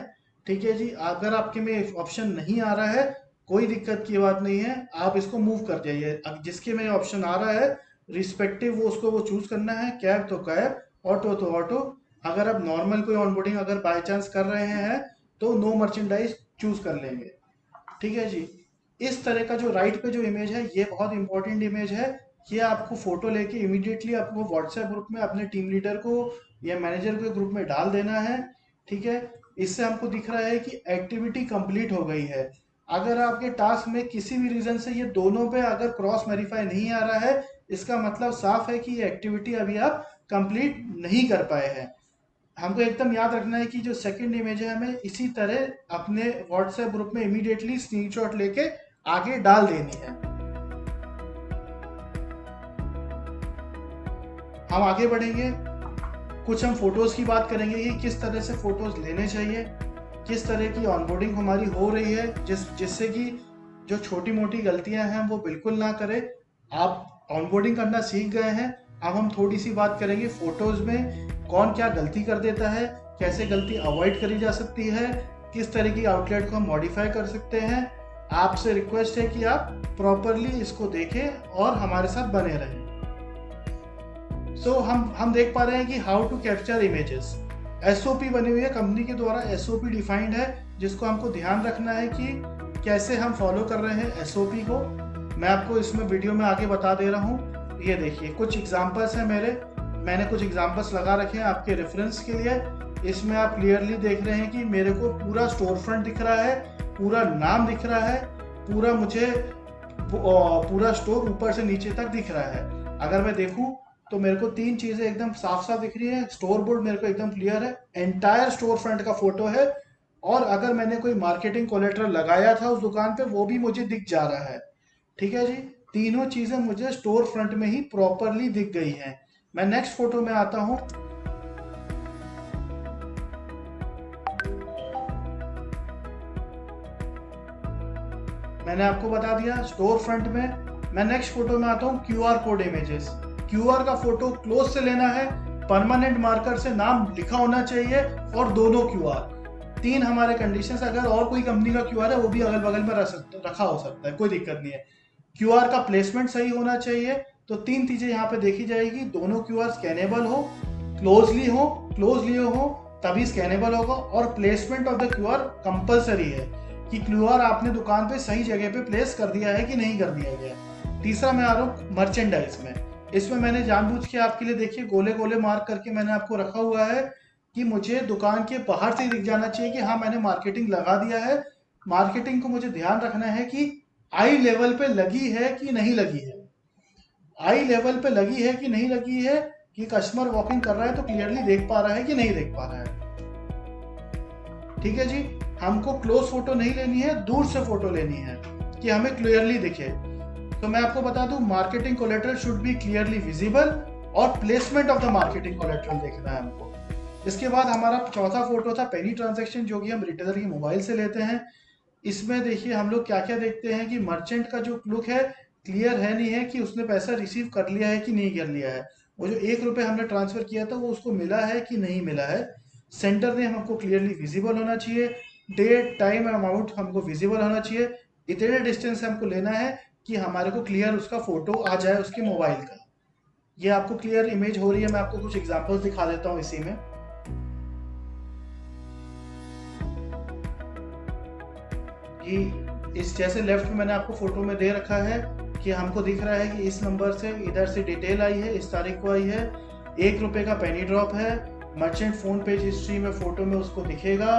ठीक है जी। अगर आपके में ऑप्शन नहीं आ रहा है, कोई दिक्कत की बात नहीं है, आप इसको मूव कर जाइए। अब जिसके में ऑप्शन आ रहा है रिस्पेक्टिव वो चूज करना है, कैब तो कैब, ऑटो तो ऑटो। अगर आप नॉर्मल कोई ऑनबोर्डिंग अगर बाय चांस कर रहे हैं तो नो मर्चेंडाइज चूज कर लेंगे, ठीक है जी। इस तरह का जो राइट पे जो इमेज है, ये बहुत इंपॉर्टेंट इमेज है। ये आपको फोटो लेके इमीडिएटली आपको व्हाट्सएप ग्रुप में अपने टीम लीडर को या मैनेजर के ग्रुप में डाल देना है, ठीक है। इससे हमको दिख रहा है कि एक्टिविटी कंप्लीट हो गई है। अगर आपके टास्क में किसी भी रीजन से ये दोनों पे अगर क्रॉस वेरीफाई नहीं आ रहा है, इसका मतलब साफ है कि ये एक्टिविटी अभी आप कंप्लीट नहीं कर पाए हैं। हमको एकदम याद रखना है कि जो सेकंड इमेज है, हमें इसी तरह अपने व्हाट्सएप ग्रुप में इमीडिएटली स्क्रीनशॉट लेके आगे डाल देनी है। हम आगे बढ़ेंगे, कुछ हम फोटोज की बात करेंगे कि किस तरह से फोटोज लेने चाहिए, किस तरह की ऑनबोर्डिंग हमारी हो रही है, जिससे कि जो छोटी मोटी गलतियां हैं वो बिल्कुल ना करें। आप ऑनबोर्डिंग करना सीख गए हैं, अब हम थोड़ी सी बात करेंगे फोटोज में कौन क्या गलती कर देता है, कैसे गलती अवॉइड करी जा सकती है, किस तरह की आउटलेट को हम मॉडिफाई कर सकते हैं। आपसे रिक्वेस्ट है कि आप प्रॉपरली इसको देखें और हमारे साथ बने रहें। सो हम देख पा रहे हैं कि how to capture images, SOP बनी हुई है, कंपनी के द्वारा एसओपी डिफाइंड है, जिसको हमको ध्यान रखना है कि कैसे हम फॉलो कर रहे हैं एसओपी को। मैं आपको इसमें वीडियो में आगे बता दे रहा हूँ। ये देखिए कुछ एग्जांपल्स हैं मैंने कुछ एग्जांपल्स लगा रखे हैं आपके रेफरेंस के लिए। इसमें आप क्लियरली देख रहे हैं कि मेरे को पूरा स्टोर फ्रंट दिख रहा है, पूरा नाम दिख रहा है, पूरा मुझे पूरा स्टोर ऊपर से नीचे तक दिख रहा है। अगर मैं देखूं तो मेरे को तीन चीजें एकदम साफ साफ दिख रही है। स्टोर बोर्ड मेरे को एकदम क्लियर है, एंटायर स्टोर फ्रंट का फोटो है, और अगर मैंने कोई मार्केटिंग कोलेटरल लगाया था उस दुकान पे वो भी मुझे दिख जा रहा है, ठीक है जी। तीनों चीजें मुझे स्टोर फ्रंट में ही प्रॉपरली दिख गई हैं। मैं नेक्स्ट फोटो में आता हूं। मैंने आपको बता दिया स्टोर फ्रंट में। मैं नेक्स्ट फोटो में आता हूं, क्यूआर कोड इमेजेस। क्यूआर का फोटो क्लोज से लेना है, परमानेंट मार्कर से नाम लिखा होना चाहिए, और दोनों क्यूआर। तीन हमारे कंडीशंस, अगर और कोई कंपनी का क्यूआर है वो भी अगल बगल में रखा हो सकता है, कोई दिक्कत नहीं है। क्यूआर का प्लेसमेंट सही होना चाहिए। तो तीन चीजें यहाँ पे देखी जाएगी, दोनों क्यूआर स्कैनेबल हो, क्लोजली हो तभी स्कैनेबल होगा, और placement of the QR compulsory है कि क्यूआर आपने दुकान पे सही जगह पे प्लेस कर दिया है कि नहीं कर दिया गया। तीसरा मैं आ रहा हूँ मर्चेंडाइज में। इसमें मैंने जानबूझ के आपके लिए देखिए गोले गोले मार्क करके मैंने आपको रखा हुआ है कि मुझे दुकान के बाहर से दिख जाना चाहिए कि हाँ मैंने मार्केटिंग लगा दिया है। मार्केटिंग को मुझे ध्यान रखना है कि आई लेवल पे लगी है कि नहीं लगी है, आई लेवल पे लगी है कि नहीं लगी है, कि कस्टमर वॉकिंग कर रहा है तो क्लियरली देख पा रहा है कि नहीं देख पा रहा है, ठीक है जी। हमको क्लोज फोटो नहीं लेनी है, दूर से फोटो लेनी है कि हमें क्लियरली दिखे। तो मैं आपको बता दूं, marketing collateral should be clearly visible, और placement of the marketing collateral देखना है हमको। इसके बाद हमारा चौथा फोटो था पेनी ट्रांजैक्शन, जो कि हम रिटेलर की मोबाइल से लेते हैं। इसमें देखिए हम लोग क्या क्या देखते हैं कि मर्चेंट का जो लुक है क्लियर है नहीं है कि उसने पैसा रिसीव कर लिया है कि नहीं कर लिया है। वो जो 1 रुपये हमने ट्रांसफर किया था वो उसको मिला है कि नहीं मिला है। सेंटर नेम हमको क्लियरली विजिबल होना चाहिए। डेट टाइम अमाउंट हमको विजिबल होना चाहिए। इतने डिस्टेंस से हमको लेना है कि हमारे को क्लियर उसका फोटो आ जाए उसके मोबाइल का। ये आपको क्लियर इमेज हो रही है, मैं आपको कुछ एग्जांपल्स दिखा देता हूँ इसी में। कि इस जैसे लेफ्ट में मैंने आपको फोटो में दे रखा है कि हमको दिख रहा है कि इस नंबर से इधर से डिटेल आई है, इस तारीख को आई है, 1 रुपये का पेनी ड्रॉप है। मर्चेंट फोन पेज हिस्ट्री में फोटो में उसको दिखेगा।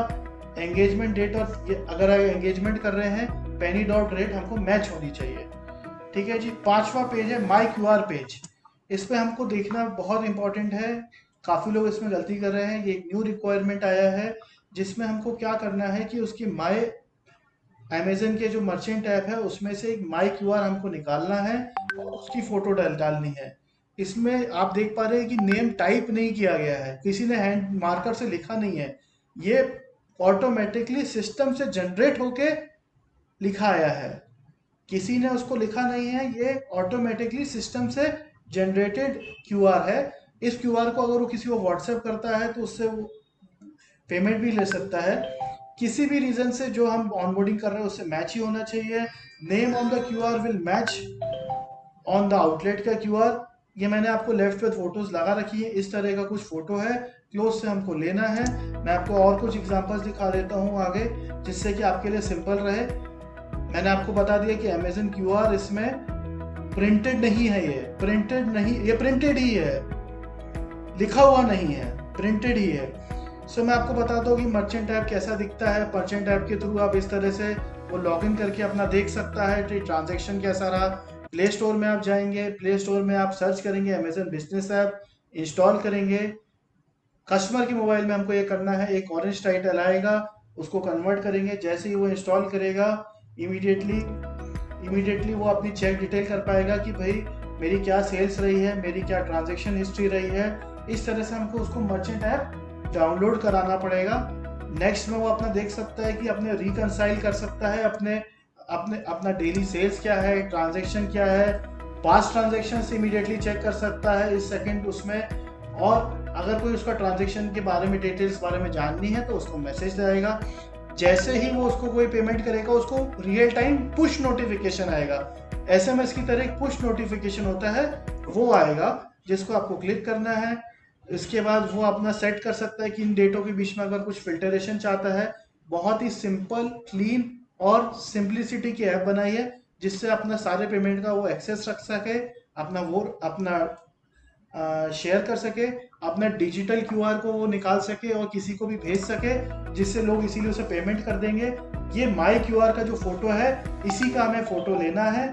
एंगेजमेंट डेट और अगर एंगेजमेंट कर रहे हैं पेनी डॉट रेट हमको मैच होनी चाहिए। ठीक है जी। 5वां पेज है माई क्यूआर पेज। इस पे हमको देखना बहुत इंपॉर्टेंट है। काफ़ी लोग इसमें गलती कर रहे हैं। ये एक न्यू रिक्वायरमेंट आया है जिसमें हमको क्या करना है कि उसकी माई अमेजन के जो मर्चेंट ऐप है उसमें से एक माई क्यूआर हमको निकालना है और उसकी फोटो डालनी है। इसमें आप देख पा रहे हैं कि नेम टाइप नहीं किया गया है, किसी ने हैंड मार्कर से लिखा नहीं है। ये ऑटोमेटिकली सिस्टम से जनरेट होके लिखा आया है, किसी ने उसको लिखा नहीं है। ये ऑटोमेटिकली सिस्टम से जनरेटेड क्यूआर है। इस क्यूआर को अगर वो किसी को व्हाट्सएप करता है तो उससे वो पेमेंट भी ले सकता है। किसी भी रीजन से जो हम ऑनबोर्डिंग कर रहे हैं उससे मैच ही होना चाहिए। Name on the QR will match on the outlet का क्यूआर। ये मैंने आपको लेफ्ट पे फोटोज लगा रखी है, इस तरह का कुछ फोटो है, क्लोज से हमको लेना है। मैं आपको और कुछ एग्जांपल्स दिखा देता हूँ आगे, जिससे कि आपके लिए सिंपल रहे। मैंने आपको बता दिया कि अमेजन क्यूआर इसमें प्रिंटेड नहीं है, ये प्रिंटेड नहीं, ये प्रिंटेड ही है, लिखा हुआ नहीं है, प्रिंटेड ही है। सो मैं आपको बताता हूँ कि मर्चेंट ऐप कैसा दिखता है। मर्चेंट ऐप के थ्रू आप इस तरह से वो लॉगिन करके अपना देख सकता है कि ट्रांजैक्शन कैसा रहा। प्ले स्टोर में आप जाएंगे, प्ले स्टोर में आप सर्च करेंगे अमेजन बिजनेस ऐप, इंस्टॉल करेंगे। कस्टमर के मोबाइल में हमको ये करना है, एक ऑरेंज टाइटल आएगा, उसको कन्वर्ट करेंगे। जैसे ही वो इंस्टॉल करेगा इमीडिएटली वो अपनी चेक डिटेल कर पाएगा कि भाई मेरी क्या सेल्स रही है, मेरी क्या ट्रांजैक्शन हिस्ट्री रही है। इस तरह से हमको उसको मर्चेंट ऐप डाउनलोड कराना पड़ेगा। नेक्स्ट में वो अपना देख सकता है कि अपने रिकंसाइल कर सकता है अपने अपने अपना डेली सेल्स क्या है, ट्रांजैक्शन क्या है, पास्ट ट्रांजैक्शन से इमीडिएटली चेक कर सकता है इस सेकंड उसमें। और अगर कोई उसका ट्रांजैक्शन के बारे में डिटेल्स बारे में जाननी है तो उसको मैसेज आएगा। जैसे ही वो उसको कोई पेमेंट करेगा उसको रियल टाइम पुश नोटिफिकेशन आएगा, एसएमएस की तरह एक पुश नोटिफिकेशन होता है, वो आएगा जिसको आपको क्लिक करना है। इसके बाद वो अपना सेट कर सकता है कि इन डेटों के बीच में अगर कुछ फिल्टरेशन चाहता है। बहुत ही सिंपल, क्लीन और सिंप्लिसिटी की ऐप बनाई है जिससे अपना सारे पेमेंट का वो एक्सेस रख सके, अपना शेयर कर सके, अपना डिजिटल क्यूआर को वो निकाल सके और किसी को भी भेज सके, जिससे लोग इसीलिए उसे पेमेंट कर देंगे। ये माई क्यूआर का जो फोटो है इसी का हमें फोटो लेना है।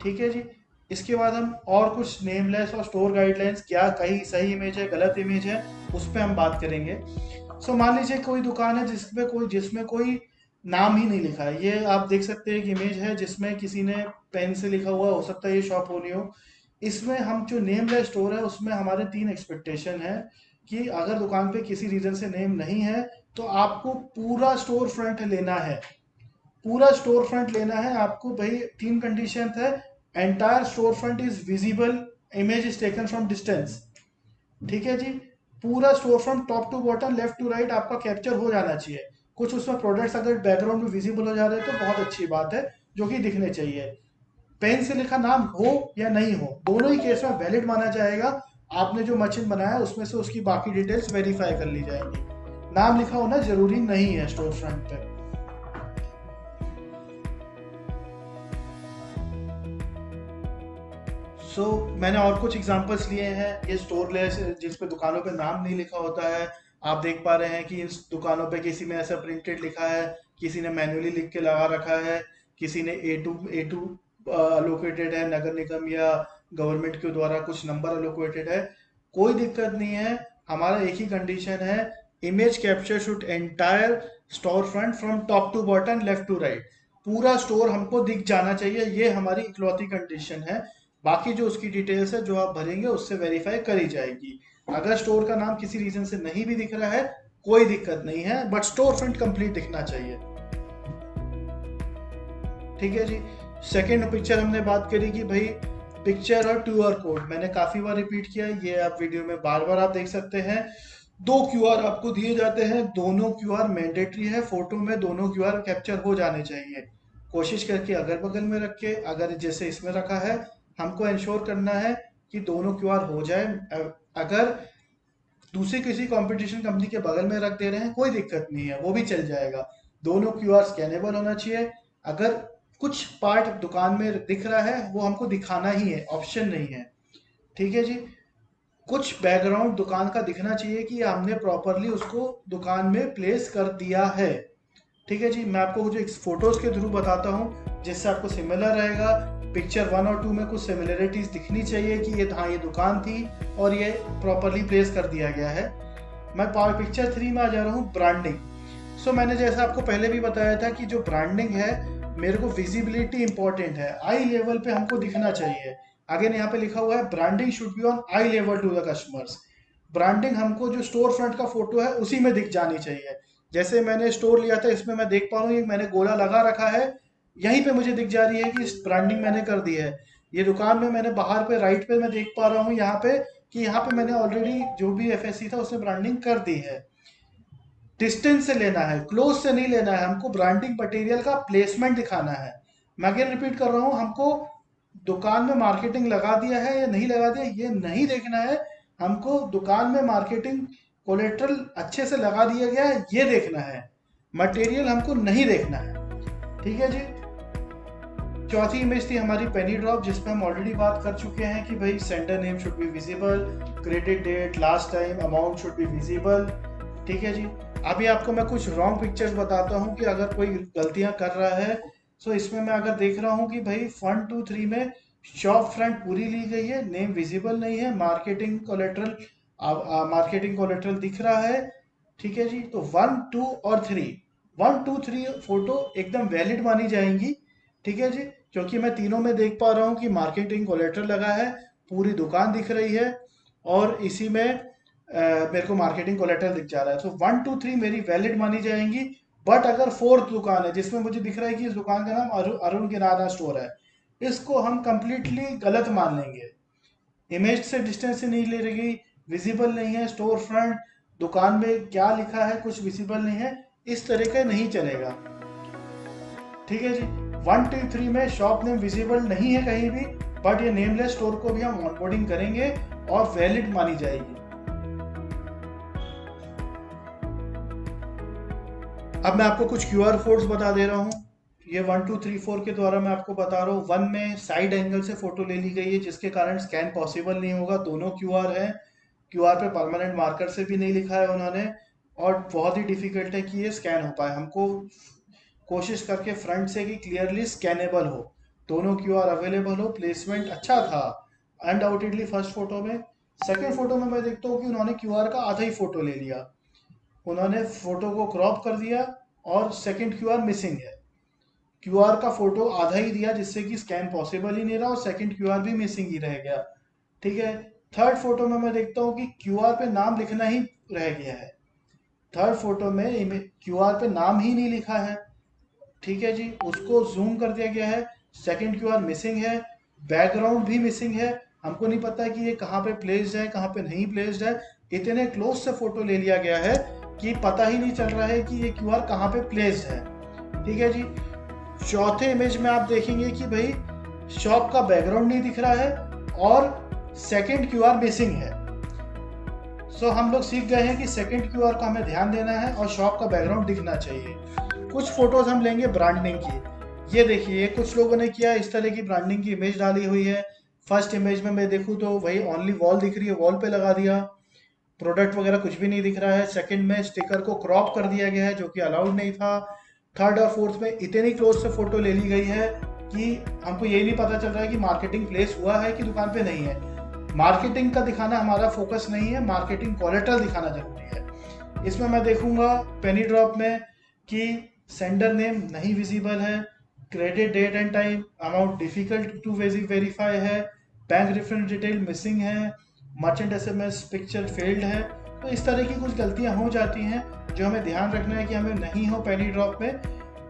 ठीक है जी। इसके बाद हम और कुछ नेमलेस और स्टोर गाइडलाइंस, क्या कहीं सही इमेज है गलत इमेज है, उस पर हम बात करेंगे। सो मान लीजिए कोई दुकान है जिसमें कोई नाम ही नहीं लिखा है। ये आप देख सकते हैं एक इमेज है जिसमें किसी ने पेन से लिखा हुआ, हो सकता है ये शॉप होनी हो। इसमें हम जो नेमलेस स्टोर है उसमें हमारे 3 एक्सपेक्टेशन है कि अगर दुकान पे किसी रीजन से नेम नहीं है तो आपको पूरा स्टोर फ्रंट लेना है, पूरा स्टोर फ्रंट लेना है आपको भाई। 3 कंडीशन है। Entire store front is visible, image is taken from distance. ठीक है जी। पूरा store front top to bottom, left to right आपका कैप्चर हो जाना चाहिए। कुछ उसमें प्रोडक्ट्स अगर बैकग्राउंड में विजिबल हो जा रहे हैं तो बहुत अच्छी बात है, जो कि दिखने चाहिए। पेन से लिखा नाम हो या नहीं हो, दोनों ही केस में वैलिड माना जाएगा। आपने जो मर्चेंट बनाया है उसमें से उसकी बाकी डिटेल्स वेरीफाई कर ली जाएंगी। नाम लिखा होना जरूरी नहीं है स्टोर फ्रंट पे। मैंने और कुछ एग्जांपल्स लिए हैं। ये स्टोरलेस जिस पे दुकानों पे नाम नहीं लिखा होता है, आप देख पा रहे हैं कि इन दुकानों पे किसी में ऐसा प्रिंटेड लिखा है, किसी ने मैन्युअली लिख के लगा रखा है, किसी ने A2 अलोकेटेड है, नगर निगम या गवर्नमेंट के द्वारा कुछ नंबर अलोकेटेड है। कोई दिक्कत नहीं है, हमारा एक ही कंडीशन है, image capture should entire store front from top to bottom, left to right. पूरा स्टोर हमको दिख जाना चाहिए, ये हमारी इकलौती कंडीशन है। बाकी जो उसकी डिटेल्स है जो आप भरेंगे उससे वेरीफाई करी जाएगी। अगर स्टोर का नाम किसी रीजन से नहीं भी दिख रहा है कोई दिक्कत नहीं है, बट स्टोर फ्रंट कंप्लीट दिखना चाहिए। ठीक है जी। सेकेंड पिक्चर हमने बात करी कि भाई पिक्चर और QR कोड, मैंने काफी बार रिपीट किया, ये आप वीडियो में बार बार आप देख सकते हैं। 2 QR आपको दिए जाते हैं, दोनों QR मैंडेटरी है, फोटो में दोनों QR कैप्चर हो जाने चाहिए। कोशिश करके अगल बगल में रख के, अगर जैसे इसमें रखा है, हमको इंश्योर करना है कि दोनों QR हो जाए। अगर दूसरी किसी कंपटीशन कंपनी के बगल में रख दे रहे हैं कोई दिक्कत नहीं है, वो भी चल जाएगा। दोनों QR स्कैनेबल होना चाहिए। अगर कुछ पार्ट दुकान में दिख रहा है वो हमको दिखाना ही है, ऑप्शन नहीं है। ठीक है जी। कुछ बैकग्राउंड दुकान का दिखना चाहिए कि हमने प्रॉपरली उसको दुकान में प्लेस कर दिया है। ठीक है जी। मैं आपको कुछ फोटोज के थ्रू बताता हूँ जिससे आपको सिमिलर रहेगा। पिक्चर 1 और 2 में कुछ सिमिलरिटीज दिखनी चाहिए कि ये हाँ ये दुकान थी और ये प्रॉपरली प्लेस कर दिया गया है। मैं पिक्चर 3 में आ जा रहा हूँ, ब्रांडिंग। सो मैंने जैसा आपको पहले भी बताया था कि जो ब्रांडिंग है, मेरे को विजिबिलिटी इंपॉर्टेंट है, आई लेवल पे हमको दिखना चाहिए। अगेन यहाँ पे लिखा हुआ है branding should be on eye level to the customers. Branding हमको जो स्टोर फ्रंट का फोटो है उसी में दिख जानी चाहिए। जैसे मैंने स्टोर लिया था, इसमें मैं देख पा रहा हूँ मैंने गोला लगा रखा है, यहीं पे मुझे दिख जा रही है कि ब्रांडिंग मैंने कर दी है। ये दुकान में मैंने बाहर पे राइट पे मैं देख पा रहा हूँ यहाँ पे कि यहाँ पे मैंने ऑलरेडी जो भी FSC था उसने ब्रांडिंग कर दी है। डिस्टेंस से लेना है, क्लोज से नहीं लेना है, हमको ब्रांडिंग मटेरियल का प्लेसमेंट दिखाना है। मैं अगेन रिपीट कर रहा हूँ, हमको दुकान में मार्केटिंग लगा दिया है या नहीं लगा दिया ये नहीं देखना है, हमको दुकान में मार्केटिंग कोलेट्रल अच्छे से लगा दिया गया है ये देखना है, मटेरियल हमको नहीं देखना है। ठीक है जी। चौथी इमेज थी हमारी पेनी ड्रॉप, जिसमें हम ऑलरेडी बात कर चुके हैं कि भाई sender name should be visible, credit date, last time, amount should be visible. ठीक है जी। अभी आपको मैं कुछ रॉन्ग पिक्चर्स बताता हूँ कि अगर कोई गलतियां कर रहा है। सो इसमें मैं अगर देख रहा हूँ कि भाई 1, 2, 3 में शॉप फ्रंट पूरी ली गई है, नेम विजिबल नहीं है, मार्केटिंग कोलेट्रल दिख रहा है। ठीक है जी। तो 1, 2 और 1, 2, 3 फोटो एकदम वैलिड मानी जाएंगी। ठीक है जी। क्योंकि मैं तीनों में देख पा रहा हूँ कि मार्केटिंग कोलेट्रल लगा है, पूरी दुकान दिख रही है और इसी में मेरे को मार्केटिंग कोलेट्रल दिख जा रहा है। तो 1, 2, 3 मेरी वैलिड मानी जाएंगी। बट अगर 4th दुकान है जिसमें मुझे दिख रहा है कि इस दुकान का नाम अरुण किराना स्टोर है, इसको हम कंप्लीटली गलत मान लेंगे। इमेज से डिस्टेंस से नहीं ले रही, विजिबल नहीं है, स्टोर फ्रंट, दुकान में क्या लिखा है कुछ विजिबल नहीं है, इस तरह का नहीं चलेगा। ठीक है जी। 1, 2, 3 में शॉप नेम विजिबल नहीं है कहीं भी, बट ये नेमलेस स्टोर को भी हम ऑनबोर्डिंग करेंगे और वैलिड मानी जाएगी। अब मैं आपको कुछ QR कोड्स बता दे रहा हूँ। ये 1, 2, 3, 4 के द्वारा मैं आपको बता रहा हूँ। 1 में साइड एंगल से फोटो ले ली गई है जिसके कारण स्कैन पॉसिबल नहीं होगा। दोनों QR है, QR पे परमानेंट मार्कर से भी नहीं लिखा है उन्होंने और बहुत ही डिफिकल्ट है कि ये स्कैन हो पाए। हमको कोशिश करके फ्रंट से कि क्लियरली स्कैनेबल हो, दोनों QR अवेलेबल हो, प्लेसमेंट अच्छा था अनडाउटेडली फर्स्ट फोटो में। सेकेंड फोटो में मैं देखता हूँ कि उन्होंने QR का आधा ही फोटो ले लिया, उन्होंने फोटो को क्रॉप कर दिया और सेकंड QR मिसिंग है। QR का फोटो आधा ही दिया जिससे कि स्कैन पॉसिबल ही नहीं रहा और सेकंड QR भी मिसिंग ही रह गया। ठीक है। थर्ड फोटो में मैं देखता हूँ कि QR पे नाम लिखना ही रह गया है। थर्ड फोटो में QR पे नाम ही नहीं लिखा है। ठीक है जी। उसको जूम कर दिया गया है, सेकंड QR मिसिंग है, बैकग्राउंड भी मिसिंग है, हमको नहीं पता कि ये कहाँ पे प्लेस्ड है कहाँ पे नहीं प्लेस्ड है। इतने क्लोज से फोटो ले लिया गया है कि पता ही नहीं चल रहा है कि ये QR कहाँ पे प्लेस्ड है। ठीक है जी। चौथे इमेज में आप देखेंगे कि भाई शॉप का बैकग्राउंड नहीं दिख रहा है और सेकंड QR मिसिंग है। सो हम लोग सीख गए हैं कि सेकंड QR का हमें ध्यान देना है और शॉप का बैकग्राउंड दिखना चाहिए। कुछ फोटोज हम लेंगे ब्रांडिंग की। ये देखिए कुछ लोगों ने किया इस तरह की ब्रांडिंग की इमेज डाली हुई है। फर्स्ट इमेज में मैं देखूँ तो वही ओनली वॉल दिख रही है, वॉल पे लगा दिया, प्रोडक्ट वगैरह कुछ भी नहीं दिख रहा है। सेकंड में स्टिकर को क्रॉप कर दिया गया है जो कि अलाउड नहीं था। थर्ड और फोर्थ में इतनी क्लोज से फोटो ले ली गई है कि हमको ये नहीं पता चल रहा है कि मार्केटिंग प्लेस हुआ है कि दुकान पे नहीं है। मार्केटिंग का दिखाना हमारा फोकस नहीं है, मार्केटिंग कोलेट्रल दिखाना जरूरी है। इसमें मैं देखूंगा पेनी ड्रॉप में कि सेंडर नेम नहीं विजिबल है, credit date and time, amount difficult to verify है, बैंक रेफरेंस डिटेल मिसिंग है, मर्चेंट एसएमएस पिक्चर फेल्ड है। तो इस तरह की कुछ गलतियां हो जाती हैं जो हमें ध्यान रखना है कि हमें नहीं हो पेनी ड्रॉप में।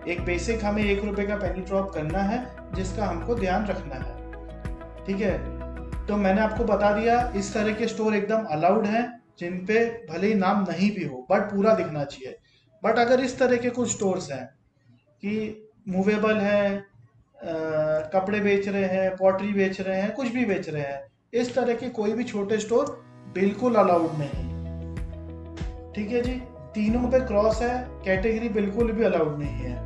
एक बेसिक हमें ₹1 का पेनी ड्रॉप करना है जिसका हमको ध्यान रखना है। ठीक है, तो मैंने आपको बता दिया इस तरह के स्टोर एकदम अलाउड हैं जिन पे भले ही नाम नहीं भी हो बट पूरा दिखना चाहिए। बट अगर इस तरह के कुछ स्टोर्स हैं कि मूवेबल है, कपड़े बेच रहे हैं, पॉटरी बेच रहे हैं, कुछ भी बेच रहे हैं, इस तरह के कोई भी छोटे स्टोर बिल्कुल अलाउड नहीं। ठीक है जी, तीनों पे क्रॉस है, कैटेगरी बिल्कुल भी अलाउड नहीं है।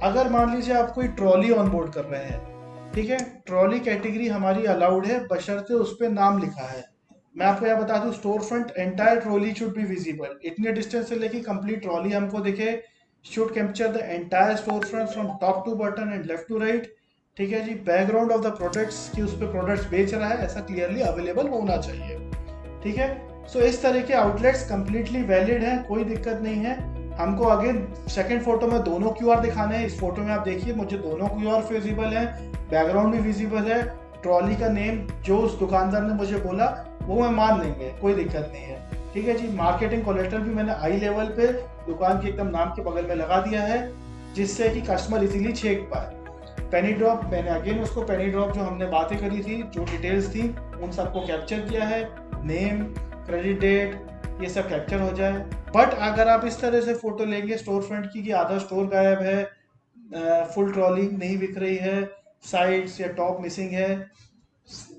अगर मान लीजिए आप कोई ट्रॉली ऑन बोर्ड कर रहे हैं, ठीक है, ट्रॉली कैटेगरी हमारी अलाउड है बशर्ते उस पर नाम लिखा है। मैं आपको यह बता दूं, store front entire trolley should be visible, इतने डिस्टेंस से लेके कंप्लीट ट्रॉली हमको दिखे। Should capture the entire store front from top to bottom and left to right. ठीक है जी, बैकग्राउंड ऑफ द प्रोडक्ट्स कि उस पर प्रोडक्ट्स बेच रहा है ऐसा क्लियरली अवेलेबल होना चाहिए। ठीक है, सो इस तरह के आउटलेट्स कंप्लीटली वैलिड हैं, कोई दिक्कत नहीं है। हमको अगेन सेकंड फोटो में दोनों क्यूआर दिखाने हैं। इस फोटो में आप देखिए मुझे दोनों क्यूआर विजिबल है, बैकग्राउंड भी विजिबल है, ट्रॉली का नेम जो उस दुकानदार ने मुझे बोला वो मैं मान लेंगे, कोई दिक्कत नहीं है। ठीक है जी, मार्केटिंग कोलेटरल भी मैंने आई लेवल पे दुकान के एकदम नाम के बगल में लगा दिया है जिससे कि कस्टमर इजीली चेक पाए। पेनी ड्रॉप मैंने अगेन उसको पेनी ड्रॉप जो हमने बातें करी थी, जो डिटेल्स थी, उन सबको कैप्चर किया है, नेम, क्रेडिट डेट, ये सब कैप्चर हो जाए। बट अगर आप इस तरह से फोटो लेंगे स्टोर फ्रंट की कि आधा स्टोर गायब है, फुल ट्रॉली नहीं बिक रही है, साइड्स या टॉप मिसिंग है,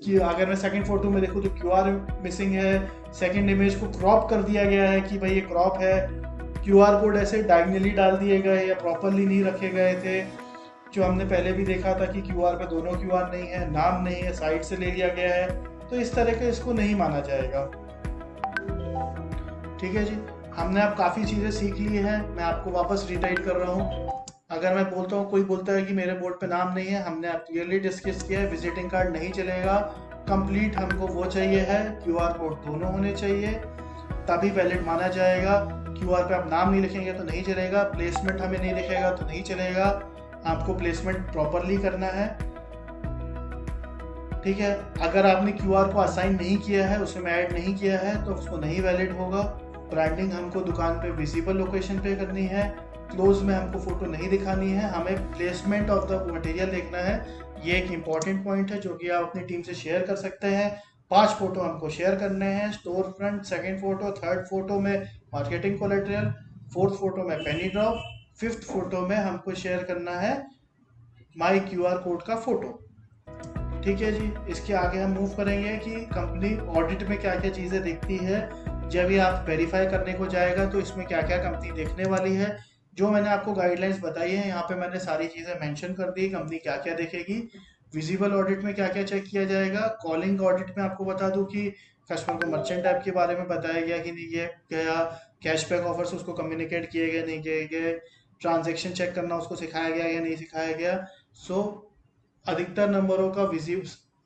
कि अगर मैं सेकंड फोटो में देखूँ तो क्यूआर मिसिंग है, सेकंड इमेज को क्रॉप कर दिया गया है कि भाई ये क्रॉप है, क्यूआर कोड ऐसे डायगनली डाल दिए गए या प्रॉपरली नहीं रखे गए थे, जो हमने पहले भी देखा था कि क्यूआर पे दोनों क्यूआर नहीं है, नाम नहीं है, साइड से ले लिया गया है, तो इस तरह के इसको नहीं माना जाएगा। ठीक है जी, हमने अब काफ़ी चीज़ें सीख ली हैं, मैं आपको वापस रिटाइट कर रहा हूँ। अगर मैं बोलता हूँ, कोई बोलता है कि मेरे बोर्ड पे नाम नहीं है, हमने अब क्लियरली डिस्कस किया है, विजिटिंग कार्ड नहीं चलेगा, कंप्लीट हमको वो चाहिए है, क्यूआर कोड दोनों होने चाहिए तभी वैलिड माना जाएगा। क्यूआर पे आप नाम नहीं लिखेंगे तो नहीं चलेगा, प्लेसमेंट हमें नहीं दिखेगा तो नहीं चलेगा, आपको प्लेसमेंट प्रॉपरली करना है। ठीक है, अगर आपने क्यूआर को असाइन नहीं किया है, उसे ऐड नहीं किया है तो उसको नहीं वैलिड होगा। ब्रांडिंग हमको दुकान पे विजिबल लोकेशन पे करनी है, क्लोज में हमको फोटो नहीं दिखानी है, हमें प्लेसमेंट ऑफ द मटेरियल देखना है। ये एक इम्पॉर्टेंट पॉइंट है जो कि आप अपनी टीम से शेयर कर सकते हैं। 5 फोटो हमको शेयर करने हैं, store front, second photo, third photo में मार्केटिंग कोलेटरल, फोर्थ फोटो में पेनी ड्रॉप, फिफ्थ फोटो में हमको शेयर करना है माई क्यूआर कोड का फोटो। ठीक है जी, इसके आगे हम मूव करेंगे कि कंपनी ऑडिट में क्या क्या चीज़ें देखती है। जब ये आप वेरीफाई करने को जाएगा तो इसमें क्या क्या कंपनी देखने वाली है, जो मैंने आपको गाइडलाइंस बताई है यहाँ पे मैंने सारी चीज़ें मेंशन कर दी, कंपनी क्या क्या देखेगी। विजिबल ऑडिट में क्या क्या चेक किया जाएगा, कॉलिंग ऑडिट में आपको बता दूं कि कस्टमर को मर्चेंट ऐप के बारे में बताया गया कि नहीं ये गया, कैशबैक ऑफर्स उसको कम्युनिकेट किए गए नहीं किए गए, ट्रांजेक्शन चेक करना उसको सिखाया गया या नहीं सिखाया गया। सो अधिकतर नंबरों का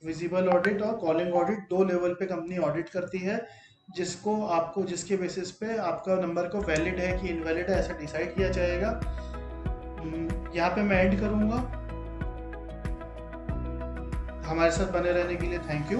विजिबल ऑडिट और कॉलिंग ऑडिट 2 लेवल पे कंपनी ऑडिट करती है, जिसको आपको जिसके बेसिस पे आपका नंबर को वैलिड है कि इनवैलिड है ऐसा डिसाइड किया जाएगा। यहाँ पे मैं एंड करूँगा। हमारे साथ बने रहने के लिए थैंक यू।